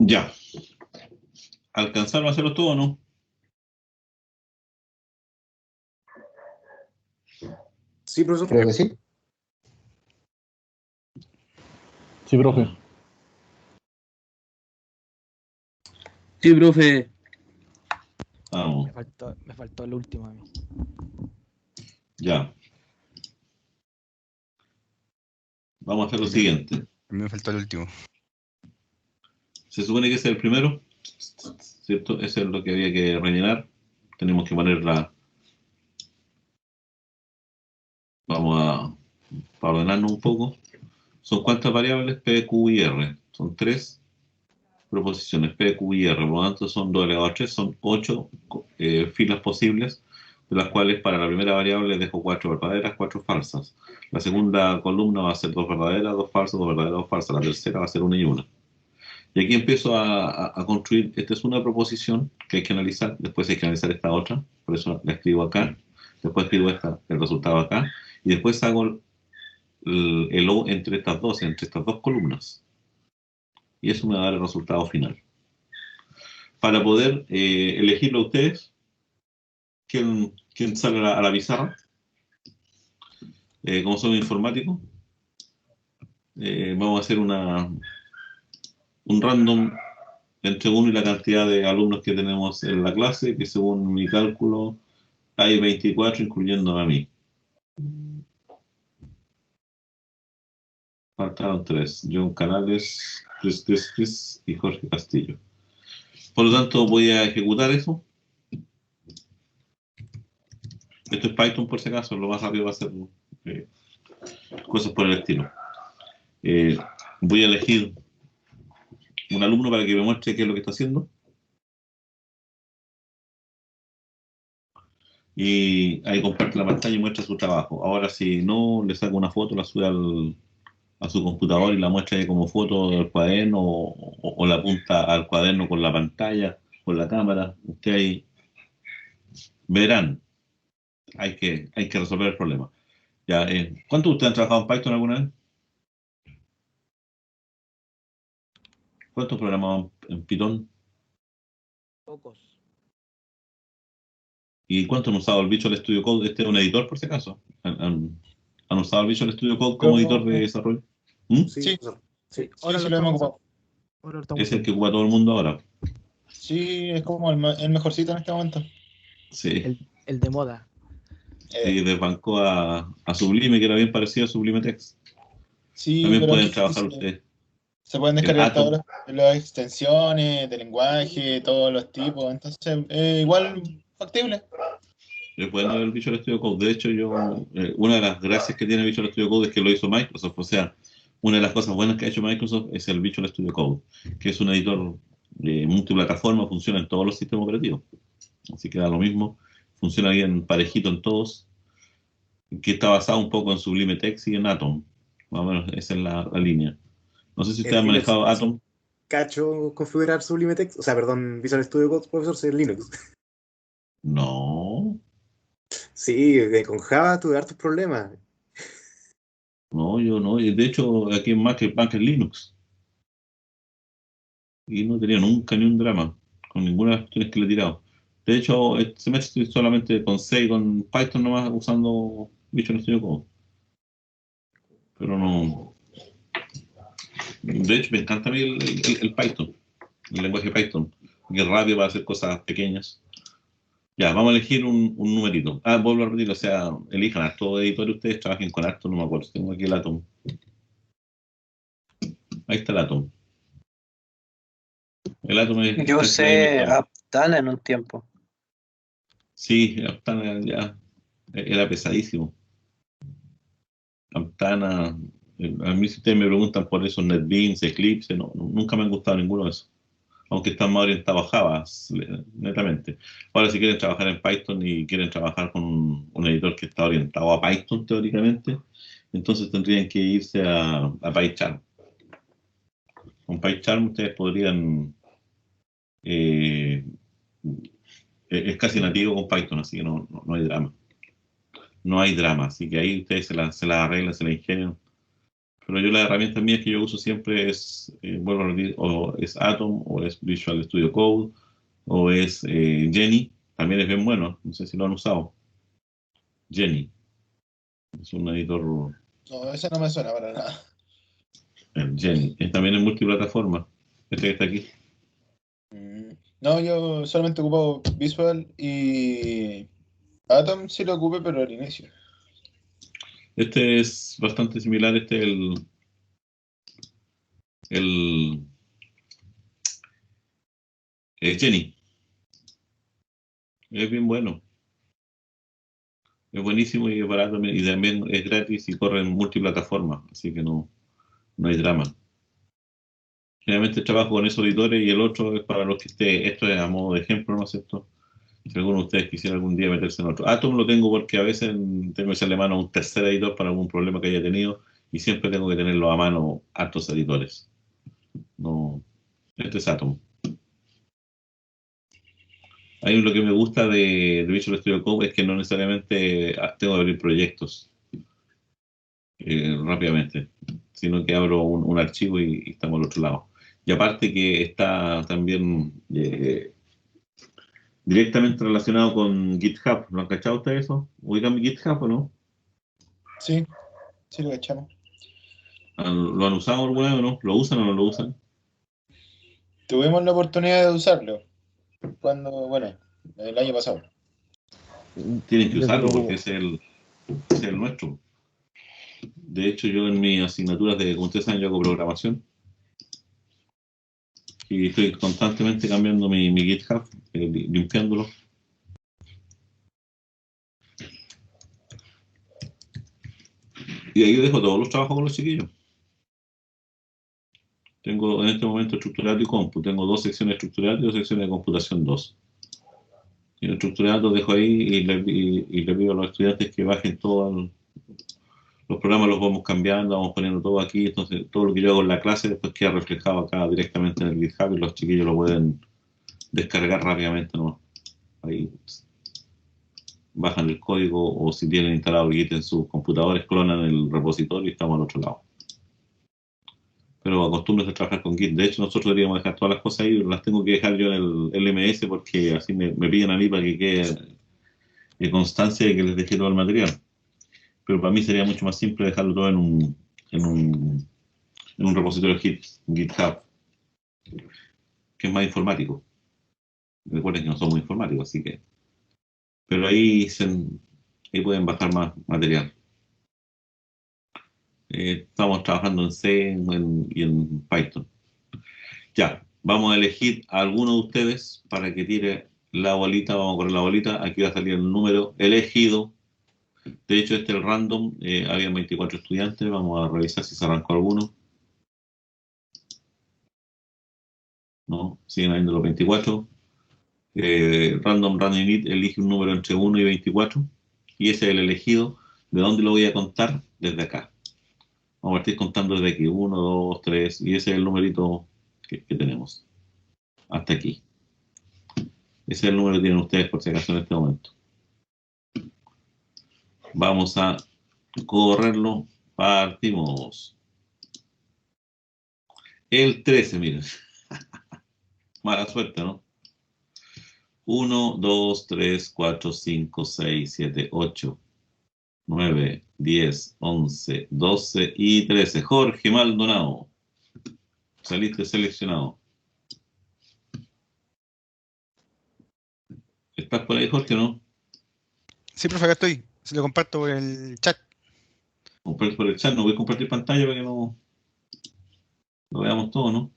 Ya. ¿Alcanzaron a hacerlo todo o no? Sí, profesor. Creo que sí. Sí, profe. Sí, profe. Vamos, Me faltó el último a mí. ya. Vamos a hacer lo siguiente. A mí me faltó el último. Se supone que ese es el primero, ¿cierto? Ese es lo que había que rellenar. Tenemos que poner la... Vamos a ordenarnos un poco. ¿Son cuántas variables? P, Q y R. Son 3 proposiciones, P, Q y R. Por lo tanto, son 2 elevado a 3. Son 8 filas posibles, de las cuales para la primera variable dejo 4 verdaderas, 4 falsas. La segunda columna va a ser 2 verdaderas, 2 falsas, 2 verdaderas, 2 falsas. La tercera va a ser 1 y 1. Y aquí empiezo a construir. Esta es una proposición que hay que analizar. Después hay que analizar esta otra. Por eso la escribo acá. Después escribo el resultado acá. Y después hago el O entre estas dos columnas. Y eso me va a dar el resultado final. Para poder elegirlo a ustedes, ¿quién sale a la pizarra? Como soy informático, vamos a hacer un random entre 1 y la cantidad de alumnos que tenemos en la clase, que según mi cálculo hay 24, incluyendo a mí. Faltaron 3. John Canales, Chris y Jorge Castillo. Por lo tanto, voy a ejecutar eso. Esto es Python, por si acaso. Lo más rápido va a ser cosas por el estilo. Voy a elegir un alumno para que me muestre qué es lo que está haciendo. Y ahí comparte la pantalla y muestra su trabajo. Ahora, si no, le saco una foto, la sube a su computador y la muestra ahí como foto del cuaderno o la apunta al cuaderno con la pantalla, con la cámara. Ustedes ahí verán. Hay que resolver el problema. Ya, ¿cuántos de ustedes han trabajado en Python alguna vez? ¿Cuántos programaban en Python? Pocos. ¿Y cuántos han usado el Visual Studio Code? Este es un editor, por si acaso. ¿Han usado el Visual Studio Code como editor de desarrollo? ¿Mm? Sí, Sí. profesor. Sí, Sí, sí lo hemos ocupado. ahora lo estamos Es el que usando. ocupa todo el mundo ahora. Sí, es como el mejorcito en este momento. Sí. El de moda. Sí, desbancó a Sublime, que era bien parecido a Sublime Text. Sí, También pero pueden aquí trabajar ustedes. se pueden El descargar Atom, todas las extensiones de lenguaje, todos los tipos. Entonces, igual factible. pueden ver el Visual Studio Code. De hecho, una de las gracias que tiene Visual Studio Code es que lo hizo Microsoft. O sea, una de las cosas buenas que ha hecho Microsoft es el Visual Studio Code, que es un editor multiplataforma, funciona en todos los sistemas operativos. Así que da lo mismo, funciona bien parejito en todos, que está basado un poco en Sublime Text y en Atom. Más o menos esa es la línea. No sé si ustedes En han Linux, manejado Atom. cacho configurar Sublime Text, o sea, perdón, Visual Studio Code, profesor, sí, en Linux. No, Sí, con Java tuve hartos problemas. no, yo no. Y de hecho, aquí en Mac es Linux. Y no he tenido nunca ni un drama con ninguna de las cuestiones que le he tirado. De hecho, este semestre estoy solamente con C y con Python nomás usando Visual Studio Code. Pero no. De hecho, me encanta a mí el Python, el lenguaje Python, que es rápido para hacer cosas pequeñas. Ya, vamos a elegir un numerito. Vuelvo a repetir, o sea, elijan harto editor ustedes, trabajen con harto, no me acuerdo. Tengo aquí el Atom. Ahí está el Atom. El Atom es Yo casi la misma usé historia. Aptana en un tiempo. Sí, Aptana ya era pesadísimo. Aptana, a mí si ustedes me preguntan por eso, NetBeans, Eclipse, nunca me han gustado ninguno de esos. Aunque están más orientados a Java, netamente. Ahora, si quieren trabajar en Python y quieren trabajar con un editor que está orientado a Python teóricamente, entonces tendrían que irse a PyCharm. Con PyCharm ustedes podrían... es casi nativo con Python, así que no hay drama. No hay drama, así que ahí ustedes se la arreglan, se la ingenian Pero yo las herramientas mías que yo uso siempre es, vuelvo a repetir, o es Atom, o es Visual Studio Code, o es Jenny. También es bien bueno, no sé si lo han usado. Jenny. Es un editor, No, ese no me suena para nada. Jenny. También es multiplataforma. Este que está aquí. No, yo solamente ocupo Visual y Atom sí lo ocupé, pero al inicio. Este es bastante similar. Este es el Jenny. Es bien bueno. Es buenísimo y es barato y también es gratis y corre en multiplataforma, así que no hay drama. Generalmente trabajo con esos editores y el otro es para los que esto es a modo de ejemplo, ¿no es cierto? Si alguno de ustedes quisiera algún día meterse en otro. Atom lo tengo porque a veces tengo que echarle mano a un tercer editor para algún problema que haya tenido y siempre tengo que tenerlo a mano hartos editores. No, este es Atom. Ahí lo que me gusta de Visual Studio Code es que no necesariamente tengo que abrir proyectos rápidamente, sino que abro un archivo y estamos al otro lado. Y aparte que está también directamente relacionado con GitHub. ¿Lo han cachado ustedes eso? ¿Ubican mi GitHub o no? Sí, sí lo echamos. ¿Lo han usado alguna vez o no? ¿Lo usan o no lo usan? Tuvimos la oportunidad de usarlo bueno, el año pasado. Tienen que Yo sí usarlo lo porque ocupo. es el nuestro. De hecho, yo en mis asignaturas como ustedes saben, yo hago programación y estoy constantemente cambiando mi GitHub, limpiándolo. Y ahí dejo todos los trabajos con los chiquillos. Tengo en este momento estructurado y compu. Tengo 2 secciones estructuradas y 2 secciones de computación 2. Y el estructurado lo dejo ahí y le pido a los estudiantes que bajen todos los programas, los vamos cambiando, vamos poniendo todo aquí. Entonces, todo lo que yo hago en la clase después queda reflejado acá directamente en el GitHub y los chiquillos lo pueden descargar rápidamente, ¿no? Ahí bajan el código o si tienen instalado el Git en sus computadores, clonan el repositorio y estamos al otro lado. Pero acostúmbrense a trabajar con Git. De hecho, nosotros deberíamos dejar todas las cosas ahí, las tengo que dejar yo en el LMS porque así me piden a mí para que quede constancia de que les dejé todo el material. Pero para mí sería mucho más simple dejarlo todo en un repositorio GitHub, que es más informático. Recuerden que no somos informáticos, así que... Pero ahí pueden bajar más material. Estamos trabajando en C y en Python. Ya, vamos a elegir a alguno de ustedes para que tire la bolita. Vamos a correr la bolita. Aquí va a salir el número elegido. De hecho, este es el random. Había 24 estudiantes. Vamos a revisar si se arrancó alguno. No, siguen habiendo los 24. Random Random Init elige un número entre 1 y 24. Y ese es el elegido. ¿De dónde lo voy a contar? Desde acá. Vamos a partir contando desde aquí. 1, 2, 3. Y ese es el numerito que tenemos. Hasta aquí. Ese es el número que tienen ustedes por si acaso en este momento. Vamos a correrlo. Partimos. El 13, miren. Mala suerte, ¿no? 1, 2, 3, 4, 5, 6, 7, 8, 9, 10, 11, 12 y 13. Jorge Maldonado. Saliste seleccionado. ¿Estás por ahí, Jorge, o no? Sí, profe, acá estoy. Se lo comparto por el chat. Compartir por el chat. No voy a compartir pantalla para que no lo veamos todo, ¿no?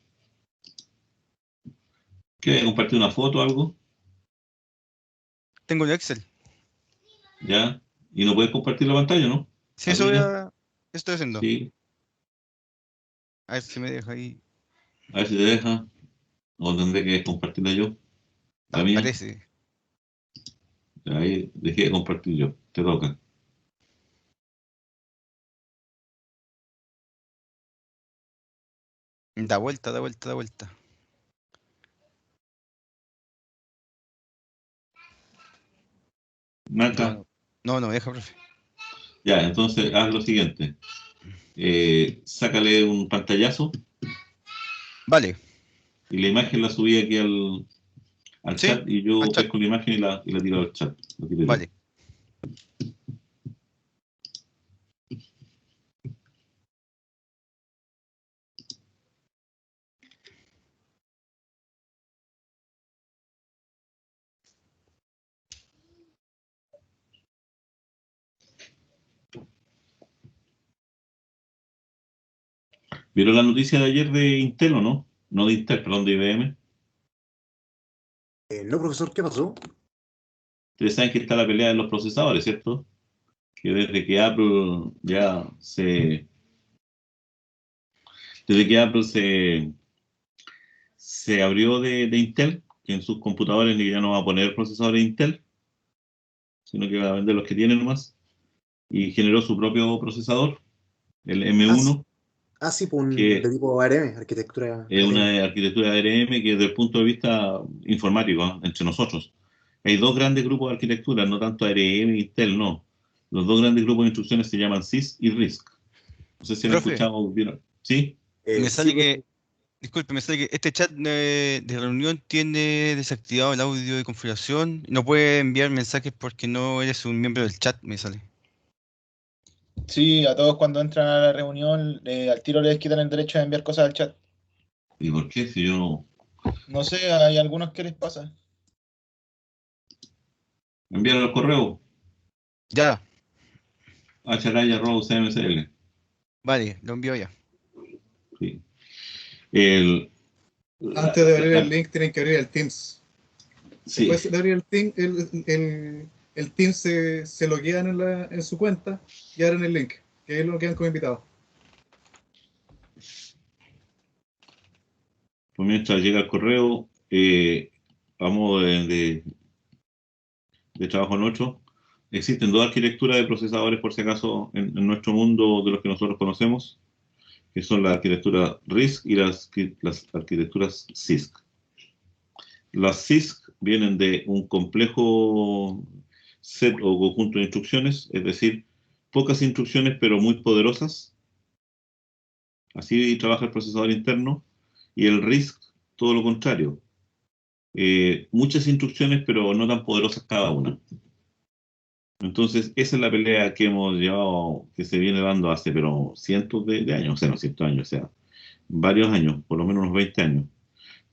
¿Quieres compartir una foto o algo? Tengo el Excel. Ya. Y no puedes compartir la pantalla, ¿no? Sí, eso Adriana. estoy haciendo. Sí. A ver si me deja ahí. A ver si te deja. O tendré que compartirla yo. La mía. Parece. Ahí dejé de compartir yo. Te toca. Da vuelta, da vuelta, da vuelta. Naka. No, no me deja, profe. Ya, entonces haz lo siguiente. sácale un pantallazo Vale, y la imagen la subí aquí al sí, chat y yo al chat. pesco la imagen y la tiro al chat. La tiro yo. Vale. ¿Vieron la noticia de ayer de Intel o no? No de Intel, perdón, de IBM. No, profesor, ¿qué pasó? Ustedes saben que está la pelea de los procesadores, ¿cierto? Que desde que Apple ya se... Desde que Apple se abrió de Intel, que en sus computadores ya no va a poner procesadores Intel, sino que va a vender los que tienen nomás, y generó su propio procesador, el Ah, sí, M1, sí, pues de que tipo ARM, arquitectura es ARM. una arquitectura de ARM que desde el punto de vista informático, entre nosotros. Hay dos grandes grupos de arquitectura, no tanto ARM e Intel, no. Los dos grandes grupos de instrucciones se llaman CISC y RISC. No sé si han Profe, escuchado, ¿vieron? ¿Sí? me Sí, sale pues, que, disculpe, me sale que este chat de reunión tiene desactivado el audio de configuración. No puede enviar mensajes porque no eres un miembro del chat, me sale. Sí, a todos cuando entran a la reunión, al tiro les quitan el derecho de enviar cosas al chat. ¿Y por qué? Si yo no... No sé, hay algunos que les pasa. Enviaron al correo, Ya, hraya@cmsl. vale, lo envío ya. Sí. El, Antes de abrir el la- link tienen que abrir el Teams. sí, Después de abrir el Teams, el Teams se loguean en su cuenta y abren el link, que ahí lo quedan como invitados. pues mientras llega el correo, a modo de trabajo en 8, existen dos arquitecturas de procesadores, por si acaso, en nuestro mundo de los que nosotros conocemos, que son la arquitectura RISC y las arquitecturas CISC. Las CISC vienen de un complejo set o conjunto de instrucciones, es decir, pocas instrucciones pero muy poderosas. Así trabaja el procesador interno. Y el RISC, todo lo contrario. Muchas instrucciones pero no tan poderosas cada una. Entonces, esa es la pelea que hemos llevado, que se viene dando hace pero cientos de años, o sea, no cientos de años, o sea, varios años, por lo menos unos 20 años.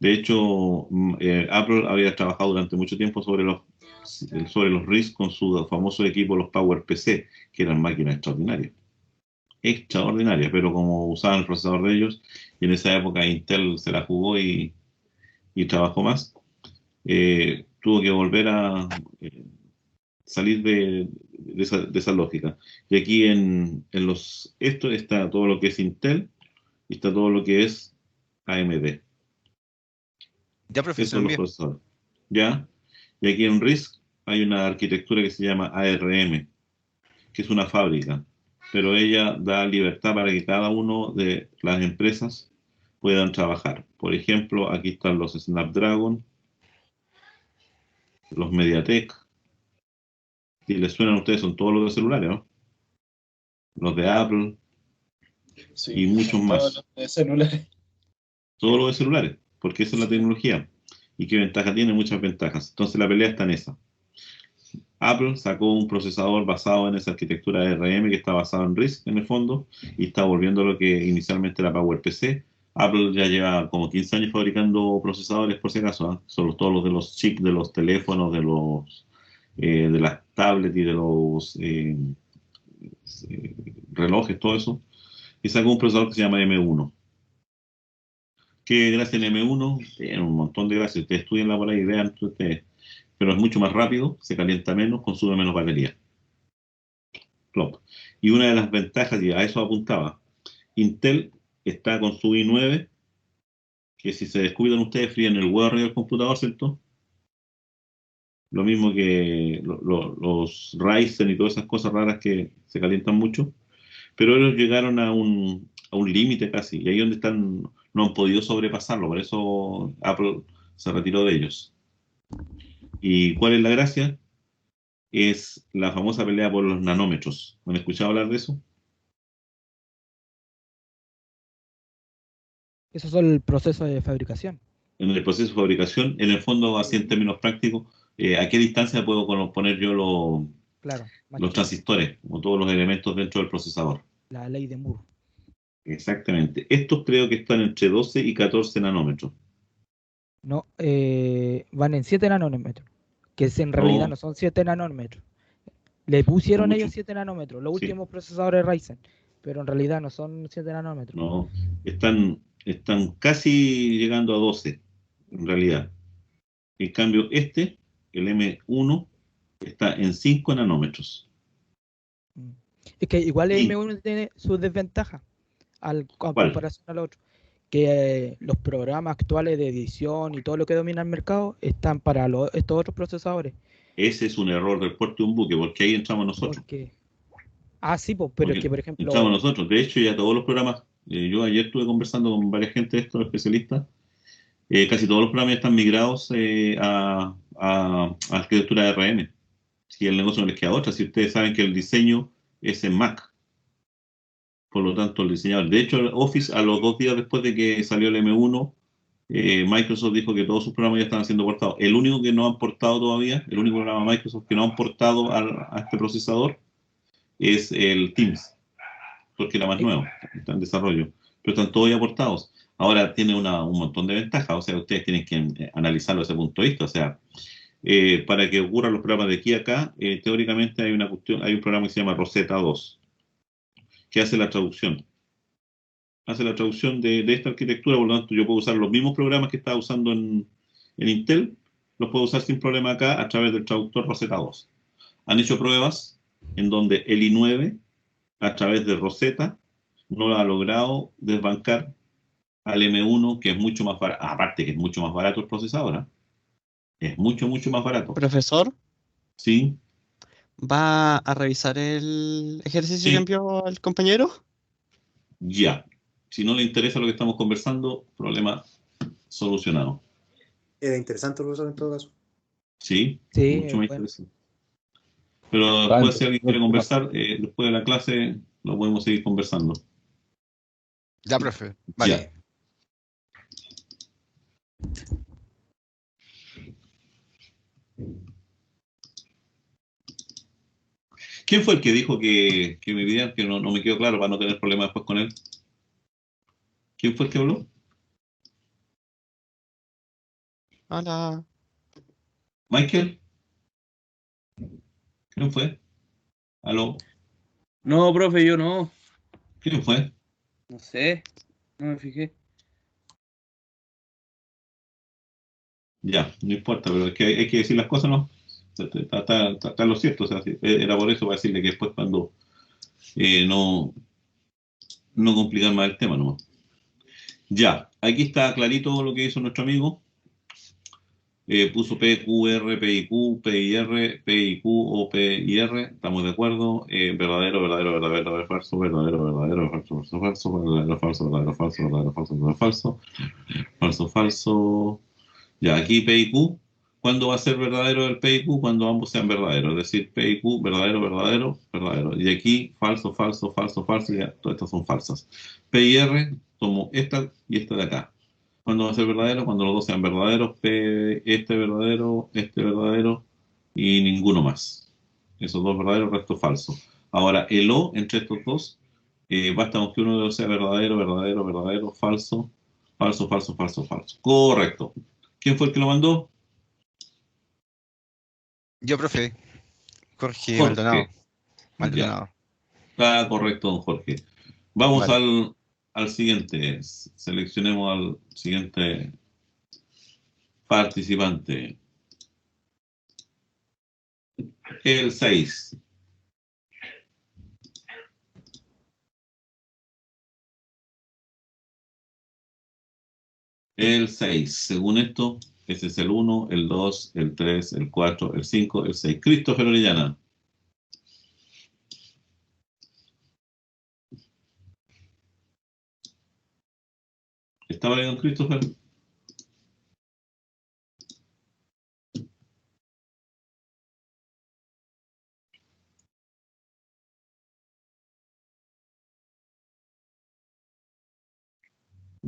De hecho, Apple había trabajado durante mucho tiempo sobre los RISC con su famoso equipo, los PowerPC, que eran máquinas extraordinarias. Extraordinarias, pero como usaban el procesador de ellos, y en esa época Intel se la jugó y trabajó más, tuvo que volver a salir de esa lógica. Y aquí esto está todo lo que es Intel y está todo lo que es AMD. Ya, profe, Esos se lo son los envío. procesadores. ¿Ya? Y aquí en RISC hay una arquitectura que se llama ARM, que es una fábrica, pero ella da libertad para que cada uno de las empresas puedan trabajar. Por ejemplo, aquí están los Snapdragon, los MediaTek, si les suenan a ustedes son todos los de celulares, ¿no? Los de Apple y Sí, muchos todos más. los de celulares. Todos los de celulares, porque esa es la tecnología. ¿Y qué ventaja tiene? Muchas ventajas. Entonces la pelea está en esa. Apple sacó un procesador basado en esa arquitectura de ARM que está basado en RISC en el fondo y está volviendo a lo que inicialmente era PowerPC. Apple ya lleva como 15 años fabricando procesadores, por si acaso, ¿eh? Son todos los de los chips de los teléfonos, de las tablets y de los relojes, todo eso. Y sacó un procesador que se llama M1. ¿Qué gracia en M1? Tiene un montón de gracias. Ustedes estudienla por ahí, vean ustedes. Pero es mucho más rápido, se calienta menos, consume menos batería. Plop. Y una de las ventajas, y a eso apuntaba, Intel está con su i9, que si se descuidan ustedes fríen el huevo arriba del computador, ¿cierto? Lo mismo que los Ryzen y todas esas cosas raras que se calientan mucho, pero ellos llegaron a un límite casi, y ahí donde están, no han podido sobrepasarlo, por eso Apple se retiró de ellos. ¿Y cuál es la gracia? Es la famosa pelea por los nanómetros. ¿Han escuchado hablar de eso? Esos son el proceso de fabricación. En el proceso de fabricación, en el fondo, así en términos prácticos, ¿a qué distancia puedo poner yo Claro, más los chico. transistores o todos los elementos dentro del procesador? La ley de Moore. Exactamente. Estos creo que están entre 12 y 14 nanómetros. No, van en 7 nanómetros, que en realidad No, no son 7 nanómetros. Le son pusieron ellos muchos. 7 nanómetros, los Sí, últimos procesadores Ryzen, pero en realidad no son 7 nanómetros. no. Están casi llegando a 12, en realidad. En cambio, el M1, está en 5 nanómetros. Mm. Es que igual el ¿Y M1 tiene sus desventajas en cuál? comparación al otro. Que los programas actuales de edición y todo lo que domina el mercado están para estos otros procesadores. Ese es un error del puerto de un buque, porque ahí entramos nosotros. Porque, sí, pues, pero es que, Porque por entramos ejemplo, nosotros. De hecho, ya todos los programas, yo ayer estuve conversando con varias gente de estos especialistas, casi todos los programas están migrados a arquitectura de RM. Si el negocio no les queda otra, si ustedes saben que el diseño es en Mac, por lo tanto el diseñador, de hecho el Office a los 2 días después de que salió el M1, Microsoft dijo que todos sus programas ya estaban siendo portados. El único que no han portado todavía, el único programa de Microsoft que no han portado a este procesador es el Teams, porque era más eh, nuevo, está en desarrollo, pero están todos ya portados. Ahora tiene un montón de ventajas, o sea, ustedes tienen que analizarlo desde ese punto de vista, o sea, para que ocurran los programas de aquí a acá, teóricamente hay un programa que se llama Rosetta 2, que hace la traducción de esta arquitectura, por lo tanto yo puedo usar los mismos programas que estaba usando en Intel, los puedo usar sin problema acá a través del traductor Rosetta 2. Han hecho pruebas en donde el i9, a través de Rosetta, no ha logrado desbancar al M1, que es mucho más barato, aparte que es mucho más barato el procesador, ¿eh? Es mucho, mucho más barato. Profesor, Sí, ¿va a revisar el ejercicio que sí, envió el compañero? ya. Si no le interesa lo que estamos conversando, problema solucionado. Era interesante, profesor, en todo caso. Sí, sí, mucho más bueno, interesante. Pero después, si alguien quiere conversar, después de la clase, lo podemos seguir conversando. Ya, profe. Ya. Vale. ¿Quién fue el que dijo que me pidieran, que no me quedó claro para no tener problemas después con él? ¿Quién fue el que habló? Hola. ¿Michael? ¿Quién fue? ¿Aló? No, profe, yo no. ¿Quién fue? No sé. No me fijé. Ya, no importa, pero es que hay que decir las cosas, ¿no? Está lo cierto, o sea, sí, era por eso para decirle que después cuando no complicar más el tema, ¿no? Ya, aquí está clarito lo que hizo nuestro amigo. Puso P, Q, R, P, I, Q, P, I, R, P, I, Q, O, P, I, R. Estamos de acuerdo. Verdadero, verdadero, verdadero, verdadero, falso, verdadero, verdadero, falso, falso, falso, verdadero, falso, verdadero, falso, verdadero, falso, verdadero, falso, falso, falso. Ya, aquí P y Q. ¿Cuándo va a ser verdadero el P y Q? Cuando ambos sean verdaderos. Es decir, P y Q, verdadero, verdadero, verdadero. Y aquí, falso, falso, falso, falso. Ya, todas estas son falsas. P y R, tomo esta y esta de acá. ¿Cuándo va a ser verdadero? Cuando los dos sean verdaderos. P, este verdadero y ninguno más. Esos dos verdaderos, resto falso. Ahora, el O entre estos dos, basta con que uno de ellos sea verdadero, verdadero, verdadero, falso, falso, falso, falso, falso. Correcto. ¿Quién fue el que lo mandó? Yo, profe. Jorge Maldonado. Jorge. Ya. Maldonado. Está correcto, don Jorge. Vamos Vale. al siguiente. Seleccionemos al siguiente participante. El 6. El 6. Según esto, ese es el 1, el 2, el 3, el 4, el 5, el 6. Christopher Orellana. ¿Estaba bien, don Christopher?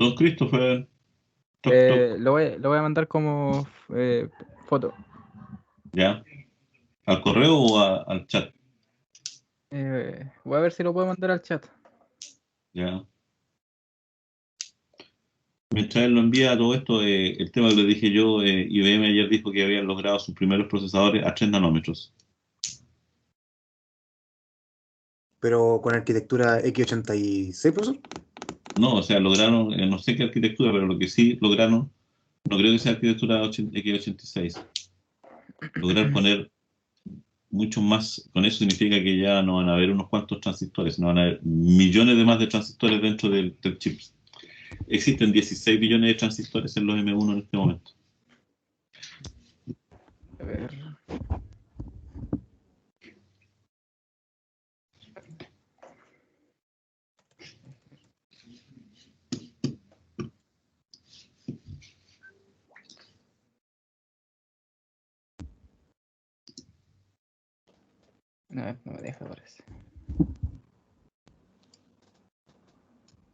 Don Christopher. Toc, toc. Lo voy a mandar como foto. ¿Ya? ¿Al correo o al chat? Voy a ver si lo puedo mandar al chat. ¿Ya? Mientras él lo envía todo esto, el tema que le dije yo, IBM ayer dijo que habían logrado sus primeros procesadores a 3 nanómetros. Pero con arquitectura X86, profesor. No, o sea, lograron, no sé qué arquitectura, pero lo que sí lograron, no creo que sea arquitectura X86. Lograr poner mucho más, con eso significa que ya no van a haber unos cuantos transistores, no van a haber millones de más de transistores dentro del chip. Existen 16 billones de transistores en los M1 en este momento. A ver. No me deja, parece.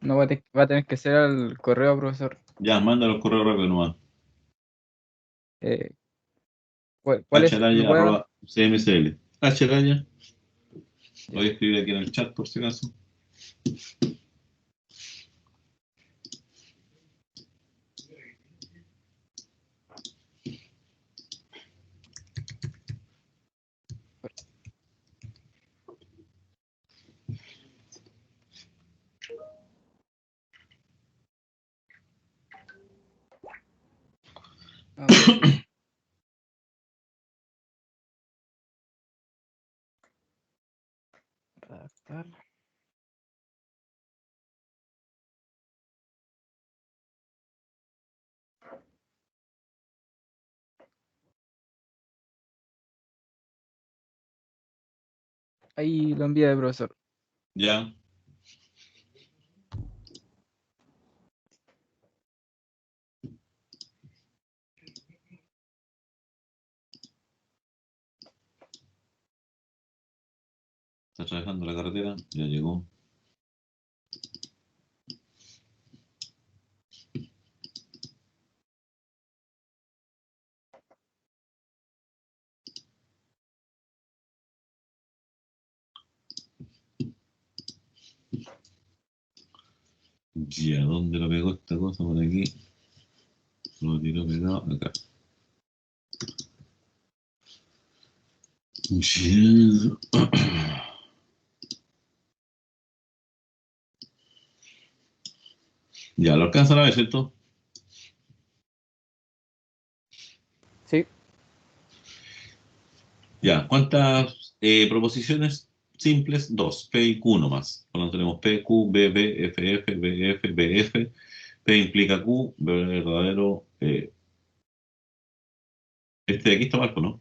No, va a tener que ser al correo, profesor. Ya, mándalo al correo rápido nomás. ¿Cuál es? Hlaraya@cmcl. Hlaraya. Lo voy a escribir aquí en el chat por si acaso. A ver. Redactar. Ahí lo envía de profesor. Ya. Está atravesando la carretera, ya llegó. Ya, ¿dónde lo pegó esta cosa? Por aquí. Lo tiró pegado acá. Ya. Ya, lo alcanzan a ver, ¿cierto? Sí. Ya, ¿cuántas proposiciones simples? 2, P y Q nomás. Cuando tenemos P, Q, B, B, F, F, B, F, B, F. P implica Q, verdadero. Este de aquí está mal, ¿no?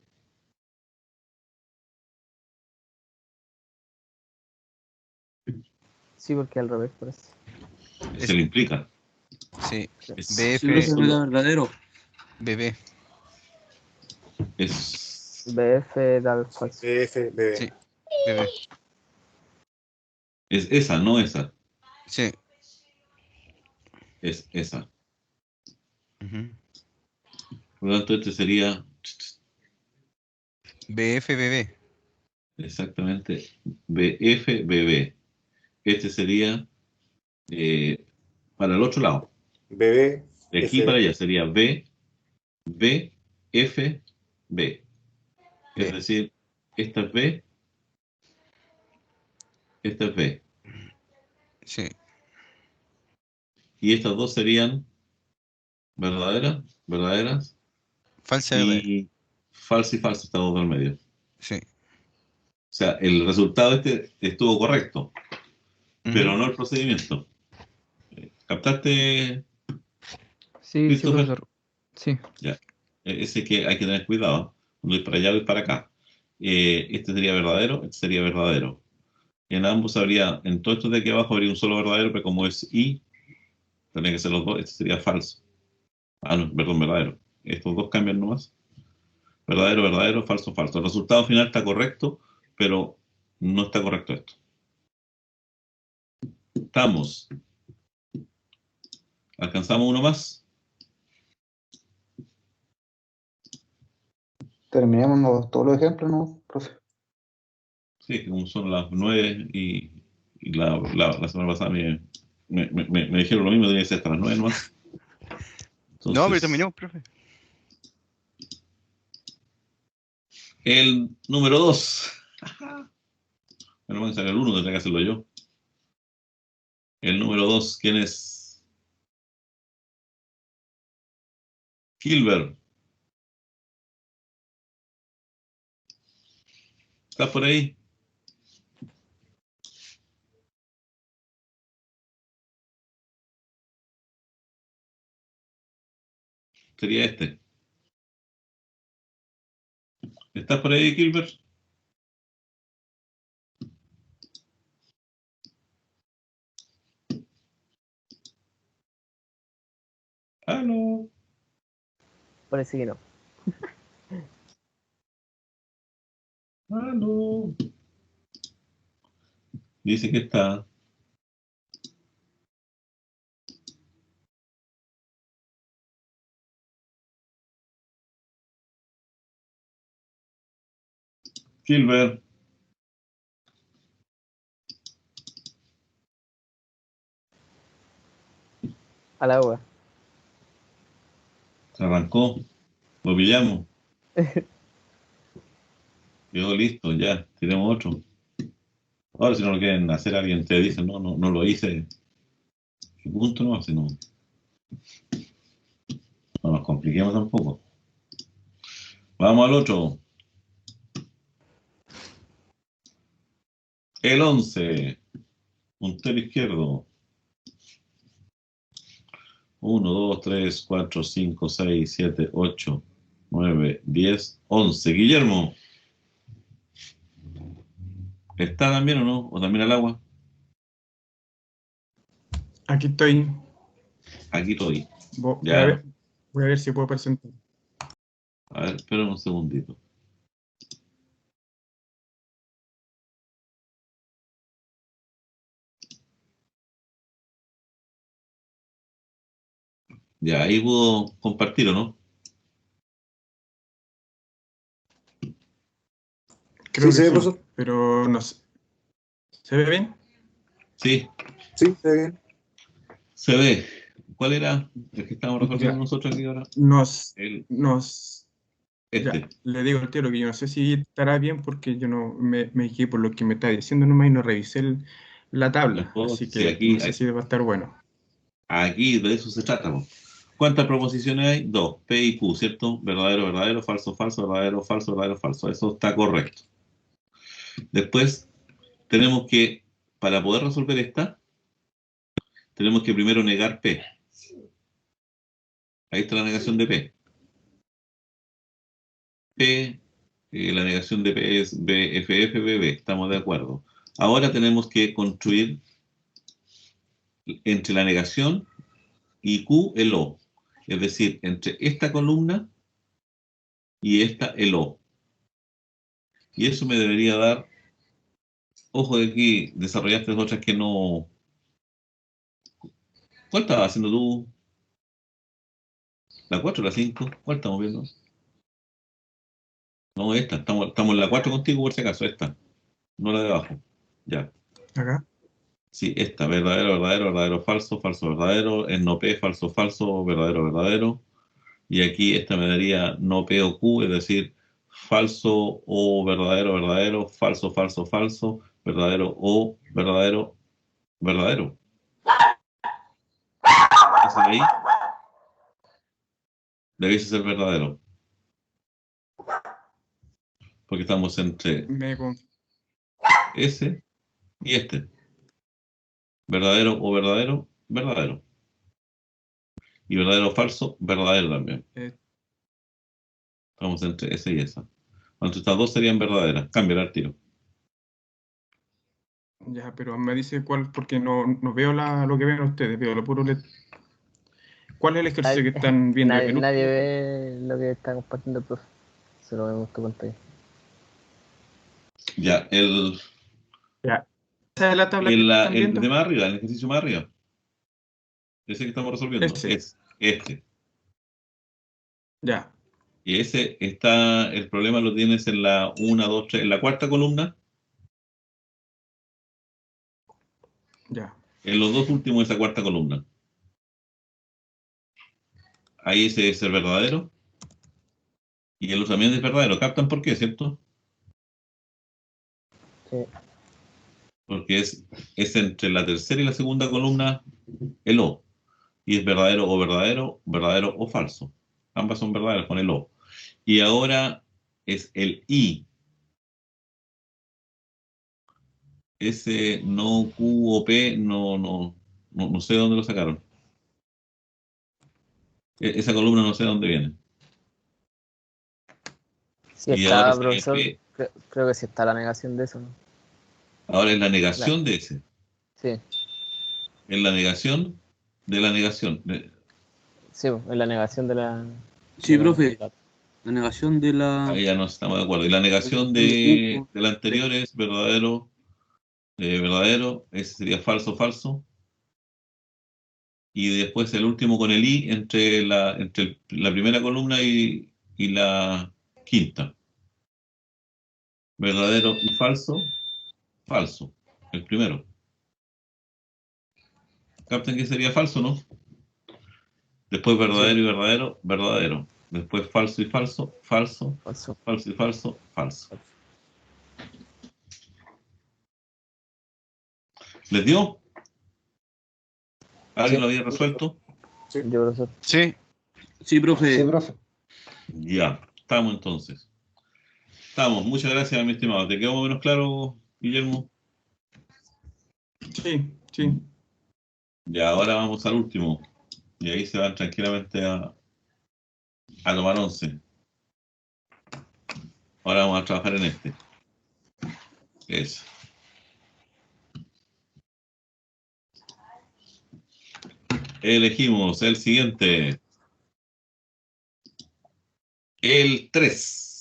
Sí, porque al revés, parece. Se le implica. Sí. Es, Sí, profe, BF, era verdadero. BB. es, BF da falso. BB. Sí. BB. es esa, no esa. Sí. Es esa. Ujú. Por lo tanto, este sería BF, BB. exactamente BF, BB. Este sería para el otro lado. BB. De aquí para allá sería B, B, F, B. Es B. decir, esta es B, esta es B. Sí. Y estas dos serían verdaderas, verdaderas, Falsa verdadera. y falsa y falsa, estas dos del medio. Sí. O sea, el resultado este estuvo correcto, pero Ujú. no el procedimiento. ¿Captaste, Sí, Christopher? profesor. Sí. Ya. Ese que hay que tener cuidado. Cuando ir para allá, ir para acá. Este sería verdadero, este sería verdadero. En ambos habría, en todo esto de aquí abajo habría un solo verdadero, pero como es I, tendría que ser los dos, este sería falso. Ah, no, perdón, verdadero. Estos dos cambian nomás. Verdadero, verdadero, falso, falso. El resultado final está correcto, pero no está correcto esto. Estamos. ¿Alcanzamos uno más? Terminemos todos los ejemplos, ¿no, profe? Sí, como son las 9 y la semana pasada me dijeron lo mismo, tenía que ser hasta las 9 nomás. No, pero Entonces, terminemos, profe. el número 2. Bueno, voy a sacar el 1, tendría que hacerlo yo. El número 2, ¿quién es? Gilbert. ¿Estás por ahí? Sería este. ¿Estás por ahí, Gilbert? ¿Aló? Parece que no. ¿Aló? Dice que está. Gilbert. A la agua. Se arrancó. Lo pillamos. Quedó listo, ya. Tenemos otro. Ahora si no lo quieren hacer alguien, te dice, no lo hice. ¿Qué punto no? Si no nos compliquemos tampoco. Vamos al otro. El 11. Puntero izquierdo. 1, 2, 3, 4, 5, 6, 7, 8, 9, 10, 11. Guillermo. ¿Está también o no? ¿O también al agua? Aquí estoy. Aquí estoy. Voy Ya. voy a ver si puedo presentar. A ver, espera un segundito. Ya, ahí puedo compartir, ¿o no? Creo Sí, se que ve, sí, profesor. pero no sé. ¿Se ve bien? Sí, Sí, se ve bien. se ve. ¿Cuál era el que estamos resolviendo Ya. nosotros aquí ahora? Ya, Este. le digo al tío que yo no sé si estará bien porque yo no me guié por lo que me está diciendo nomás y no revisé la tabla. Así Sí, que no sé si va a estar bueno. Aquí de eso se trata, po. ¿Cuántas proposiciones hay? 2. P y Q, ¿cierto? Verdadero, verdadero, falso, falso, verdadero, falso, verdadero, falso. Eso está correcto. Después, tenemos que, para poder resolver esta, tenemos que primero negar P. Ahí está la negación de P. P, la negación de P es B, F, F, B, B. Estamos de acuerdo. Ahora tenemos que construir entre la negación y Q el O. Es decir, entre esta columna y esta el O. Y eso me debería dar, ojo de aquí, desarrollaste otras que no. ¿Cuál estabas haciendo tú? ¿La 4 o la 5? ¿Cuál estamos viendo? No, esta, estamos en la 4 contigo por si acaso, esta, no la de abajo. Ya. Acá. Sí, esta, verdadero, verdadero, verdadero, falso, falso, verdadero, es no P, falso, falso, verdadero, verdadero. Y aquí esta me daría no P o Q, es decir, falso o verdadero, verdadero, falso, falso, falso, verdadero o verdadero, verdadero. Ese de ahí debiese ser verdadero. Porque estamos entre ese y este. Verdadero o verdadero, verdadero. Y verdadero o falso, verdadero también. Estamos entre ese y esa. Entre estas dos serían verdaderas. Cámbiala al tiro. Ya, pero me dice cuál, porque no veo lo que ven ustedes, veo lo puro. ¿Cuál es el ejercicio que están viendo? Nadie ve lo que está compartiendo el profe. Solo vemos tu pantalla. Ya, Ya. ¿Esa es la tabla que están el viendo? de más arriba, el ejercicio más arriba. ese que estamos resolviendo, Ese. es este. Ya, Y ese está, el problema lo tienes en la 1, 2, 3, en la cuarta columna, ya. en los dos últimos de esa cuarta columna. Ahí ese es el verdadero. Y el otro también es verdadero. ¿Captan por qué, cierto? Sí. Porque es entre la tercera y la segunda columna el O. Y es verdadero o verdadero, verdadero o falso. Ambas son verdaderas con el O. Y ahora es el I. Ese no Q o P, no sé de dónde lo sacaron. Esa columna no sé de dónde viene. Sí Y ahora está, sería profesor. P. Creo que sí está la negación de eso, ¿no? Ahora es la La- negación de ese. sí, Es la negación de la negación. sí, es la negación de la... Sí, de la- profe. La negación de la... Ahí ya no estamos de acuerdo. Y la negación de la anterior es verdadero, verdadero. Ese sería falso, falso. Y después el último con el I entre la primera columna y la quinta. Verdadero y falso, falso. El primero. ¿Captan que sería falso, no? Después verdadero Sí, y verdadero, verdadero. Después falso y falso, falso. falso. Falso y falso, falso. ¿Les dio? ¿Alguien Sí, lo había resuelto? yo, profesor. Sí, Sí, profe. Sí, profe. Ya, estamos entonces. Estamos. Muchas gracias, mi estimado. ¿Te quedó más o menos claro, Guillermo? Sí, sí. Ya, ahora vamos al último. Y ahí se van tranquilamente a tomar once. Ahora vamos a trabajar en este. Eso. Elegimos el siguiente. El 3.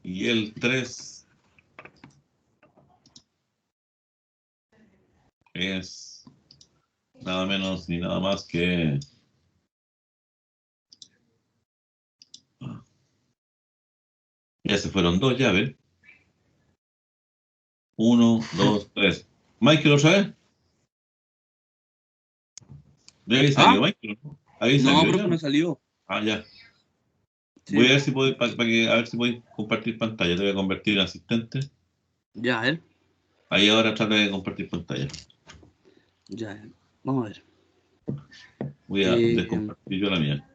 Y el 3 es nada menos ni nada más que... Ya se fueron dos llaves. 1, 2, 3. Michael, ¿otra vez? ¿Ya había ¿Ah? salido, Michael? ¿Había No, salido profe, ya? no salió. Ah, ya. Voy a Sí. ver si puedo, a ver si podéis compartir pantalla. Te voy a convertir en asistente. Ya, él. Ahí ahora trata de compartir pantalla. Ya, vamos a ver. Voy a descompartir yo la mía.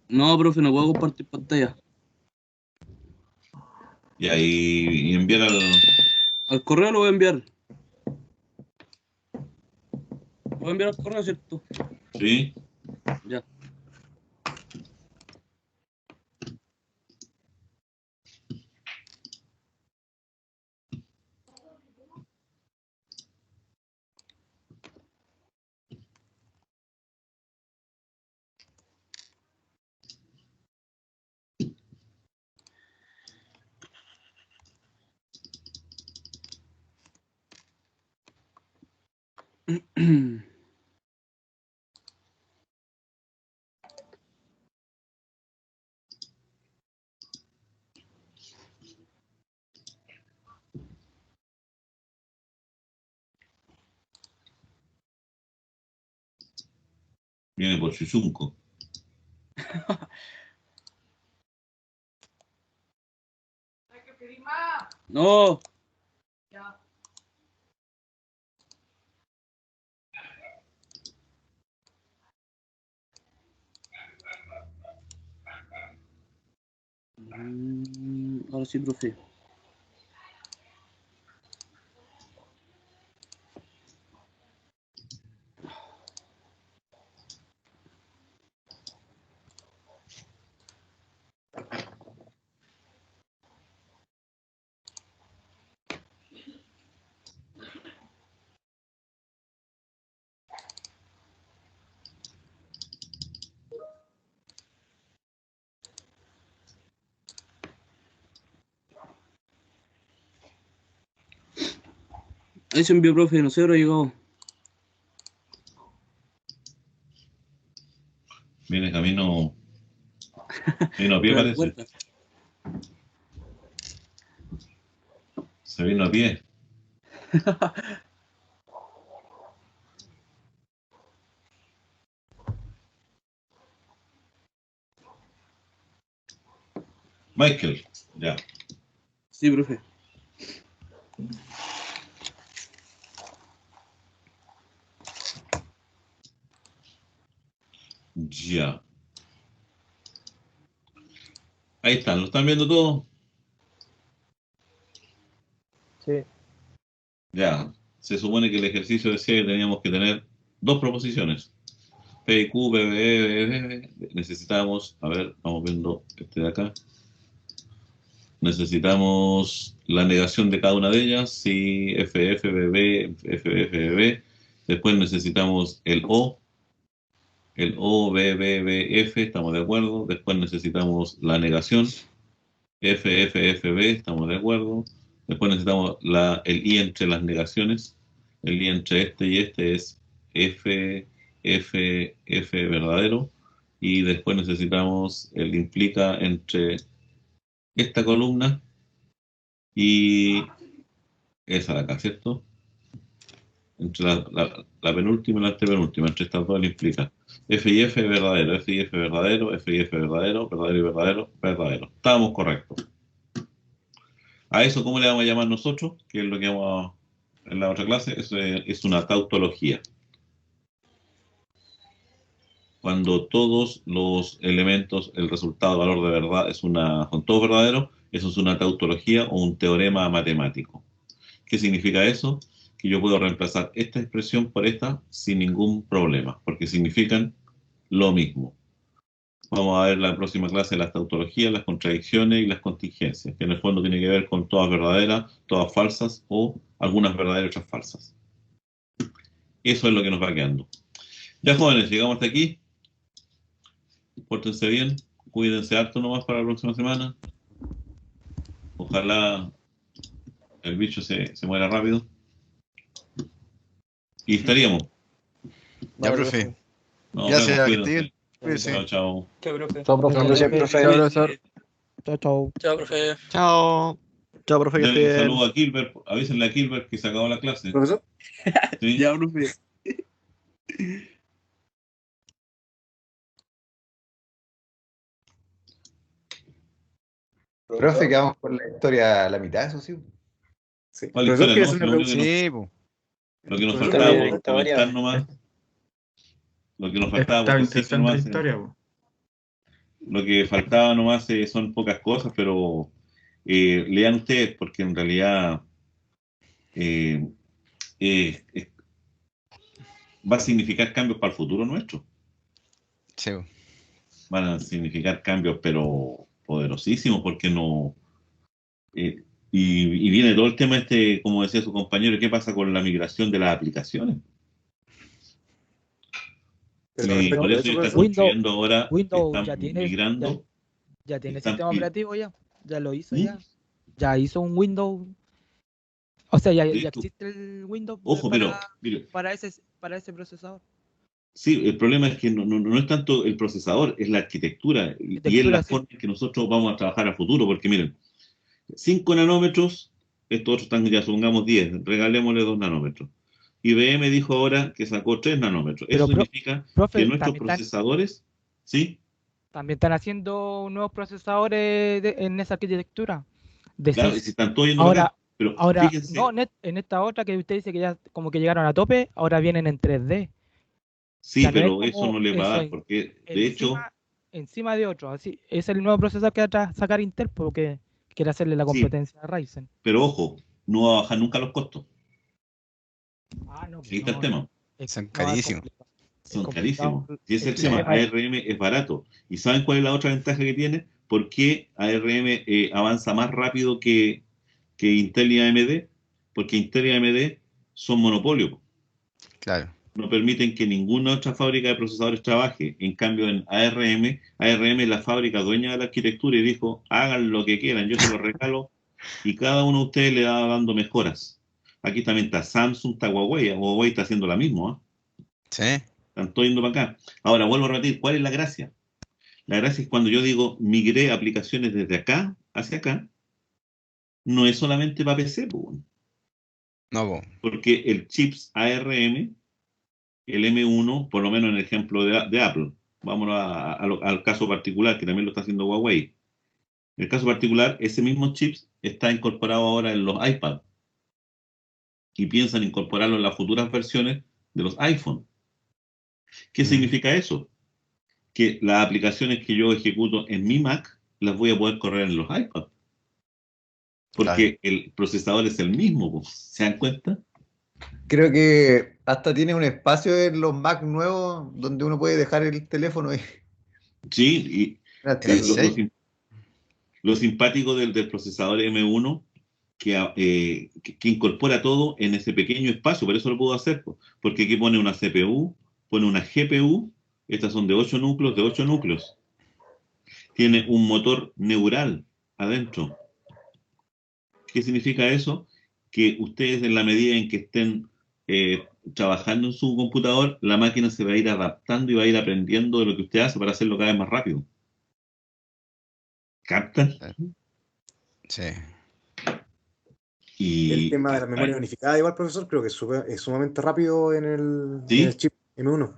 No, profe, no puedo compartir pantalla. Y ahí enviar Al correo lo voy a enviar. Lo voy a enviar al correo, ¿cierto? Sí. Ya. Viene por Chuchunco. No. Ahora sí, profe. Ahí se envió, profe, no sé, ahora ha llegado. Viene camino a pie, Pero la parece. puerta. Se vino a pie. Michael, ya. Sí, profe. Ya. Ahí están, ¿lo están viendo todo? Sí. Ya. Se supone que el ejercicio decía que teníamos que tener dos proposiciones. P, Q, B, B, B, B. Necesitamos, a ver, vamos viendo este de acá. Necesitamos la negación de cada una de ellas, sí, F, F, B, B, F, F, B, B. Después necesitamos el O, B, B, B, F, estamos de acuerdo. Después necesitamos la negación, F, F, F, B, estamos de acuerdo. Después necesitamos el I entre las negaciones. El I entre este y este es F, F, F verdadero. Y después necesitamos el implica entre esta columna y esa de acá, ¿cierto? Entre la penúltima y la antepenúltima, entre estas dos le implica F y F verdadero, F y F verdadero, F y F verdadero, verdadero y verdadero, verdadero. Estábamos correctos. A eso, ¿cómo le vamos a llamar nosotros? Que es lo que vamos en la otra clase, eso es una tautología. Cuando todos los elementos, el resultado, valor de verdad, son todos verdaderos, eso es una tautología o un teorema matemático. ¿Qué significa eso? Que yo puedo reemplazar esta expresión por esta sin ningún problema, porque significan lo mismo. Vamos a ver la próxima clase las tautologías, las contradicciones y las contingencias, que en el fondo tiene que ver con todas verdaderas, todas falsas o algunas verdaderas y otras falsas. Eso es lo que nos va quedando. Ya, jóvenes, llegamos hasta aquí. Pórtense bien, cuídense harto nomás para la próxima semana. Ojalá el bicho se muera rápido. Y estaríamos. Ya, profe. Nos Gracias, vemos, que cuídense. esté bien. Cuídense. Chao, chao. Chao, profe. Chao, profe. Gracias, profe. Chao, profesor. Chao, chao. Chao, profe. Chao. Chao, profe, que esté Denle un bien. saludo a Kilbert, avísenle a Kilbert que se acabó la clase. ¿Profesor? ¿Sí? Ya, profe. Profe, quedamos con la historia a la mitad, eso sí. Sí. ¿Cuál Profesor, historia? ¿quiere No, hacer lo una único pregunta? Sí, po. Lo que nos Profesor, faltaba ¿quiere- por comentar nomás. Lo que nos faltaba Estaba por decir interesante la nomás. historia, po. Lo que faltaba nomás son pocas cosas, pero lean ustedes porque en realidad eh, eh, eh, va a significar cambios para el futuro nuestro. Sí, po. Van a significar cambios, pero poderosísimos, porque no... y viene todo el tema como decía su compañero, ¿qué pasa con la migración de las aplicaciones? Pero Y respecto por a eso eso, ya están profesor, construyendo ahora, Windows están ya tiene, migrando, ya tiene están sistema pi- operativo ya. Ya lo hizo ¿Mm? ya. Ya hizo un Windows. O sea, ya Listo. existe el Windows Ojo, pero mire, para ese procesador. sí, el problema es que no es tanto el procesador, es la arquitectura y es la Sí. forma en que nosotros vamos a trabajar a futuro, porque miren, 5 nanómetros, estos otros están ya, supongamos 10, regalémosle 2 nanómetros. IBM dijo ahora que sacó 3 nanómetros. Pero, Eso significa profe, que nuestros procesadores, ¿sí? También están haciendo nuevos procesadores en esa arquitectura. De Claro, y 6. si están todos yendo Ahora, acá, pero ahora fíjense, no, en esta otra que usted dice que ya como que llegaron a tope, ahora vienen en 3D. sí, Ya no es pero como eso no les va a eso, dar, porque de hecho, encima de otro. Así, es el nuevo procesador que va a sacar Intel porque quiere hacerle la sí, competencia a Ryzen. pero ojo, no va a bajar nunca los costos. Ah, no, Ahí está el tema. Son carísimos. Son complicado. carísimos. Y ese es el El tema. sistema es- ARM es barato. ¿Y saben cuál es la otra ventaja que tiene? Porque ARM avanza más rápido que Intel y AMD, porque Intel y AMD son monopolios. Claro. No permiten que ninguna otra fábrica de procesadores trabaje. En cambio, en ARM es la fábrica dueña de la arquitectura y dijo, hagan lo que quieran, yo se lo regalo y cada uno de ustedes le va dando mejoras. Aquí también está Samsung, está Huawei. Huawei está haciendo la misma. Sí. Están todos yendo para acá. Ahora, vuelvo a repetir, ¿cuál es la gracia? La gracia es cuando yo digo migré aplicaciones desde acá hacia acá, no es solamente para PC, pues, No, po. porque el chips ARM, el M1, por lo menos en el ejemplo de Apple, vámonos al caso particular, que también lo está haciendo Huawei. En el caso particular, ese mismo chips está incorporado ahora en los iPad y piensan incorporarlo en las futuras versiones de los iPhone. ¿Qué significa eso? Que las aplicaciones que yo ejecuto en mi Mac las voy a poder correr en los iPad. Porque el procesador es el mismo, pues. ¿Se dan cuenta? Creo que hasta tiene un espacio en los Mac nuevos donde uno puede dejar el teléfono ahí. Sí, y lo simpático del procesador M1 que incorpora todo en ese pequeño espacio, por eso lo puedo hacer, pues, porque aquí pone una CPU, pone una GPU, estas son de 8 núcleos, tiene un motor neural adentro. ¿Qué significa eso? Que ustedes en la medida en que estén trabajando en su computador, la máquina se va a ir adaptando y va a ir aprendiendo de lo que usted hace para hacerlo cada vez más rápido. ¿Captan? Sí. El tema de la memoria unificada, igual, profesor, creo que es sumamente rápido en el chip M1.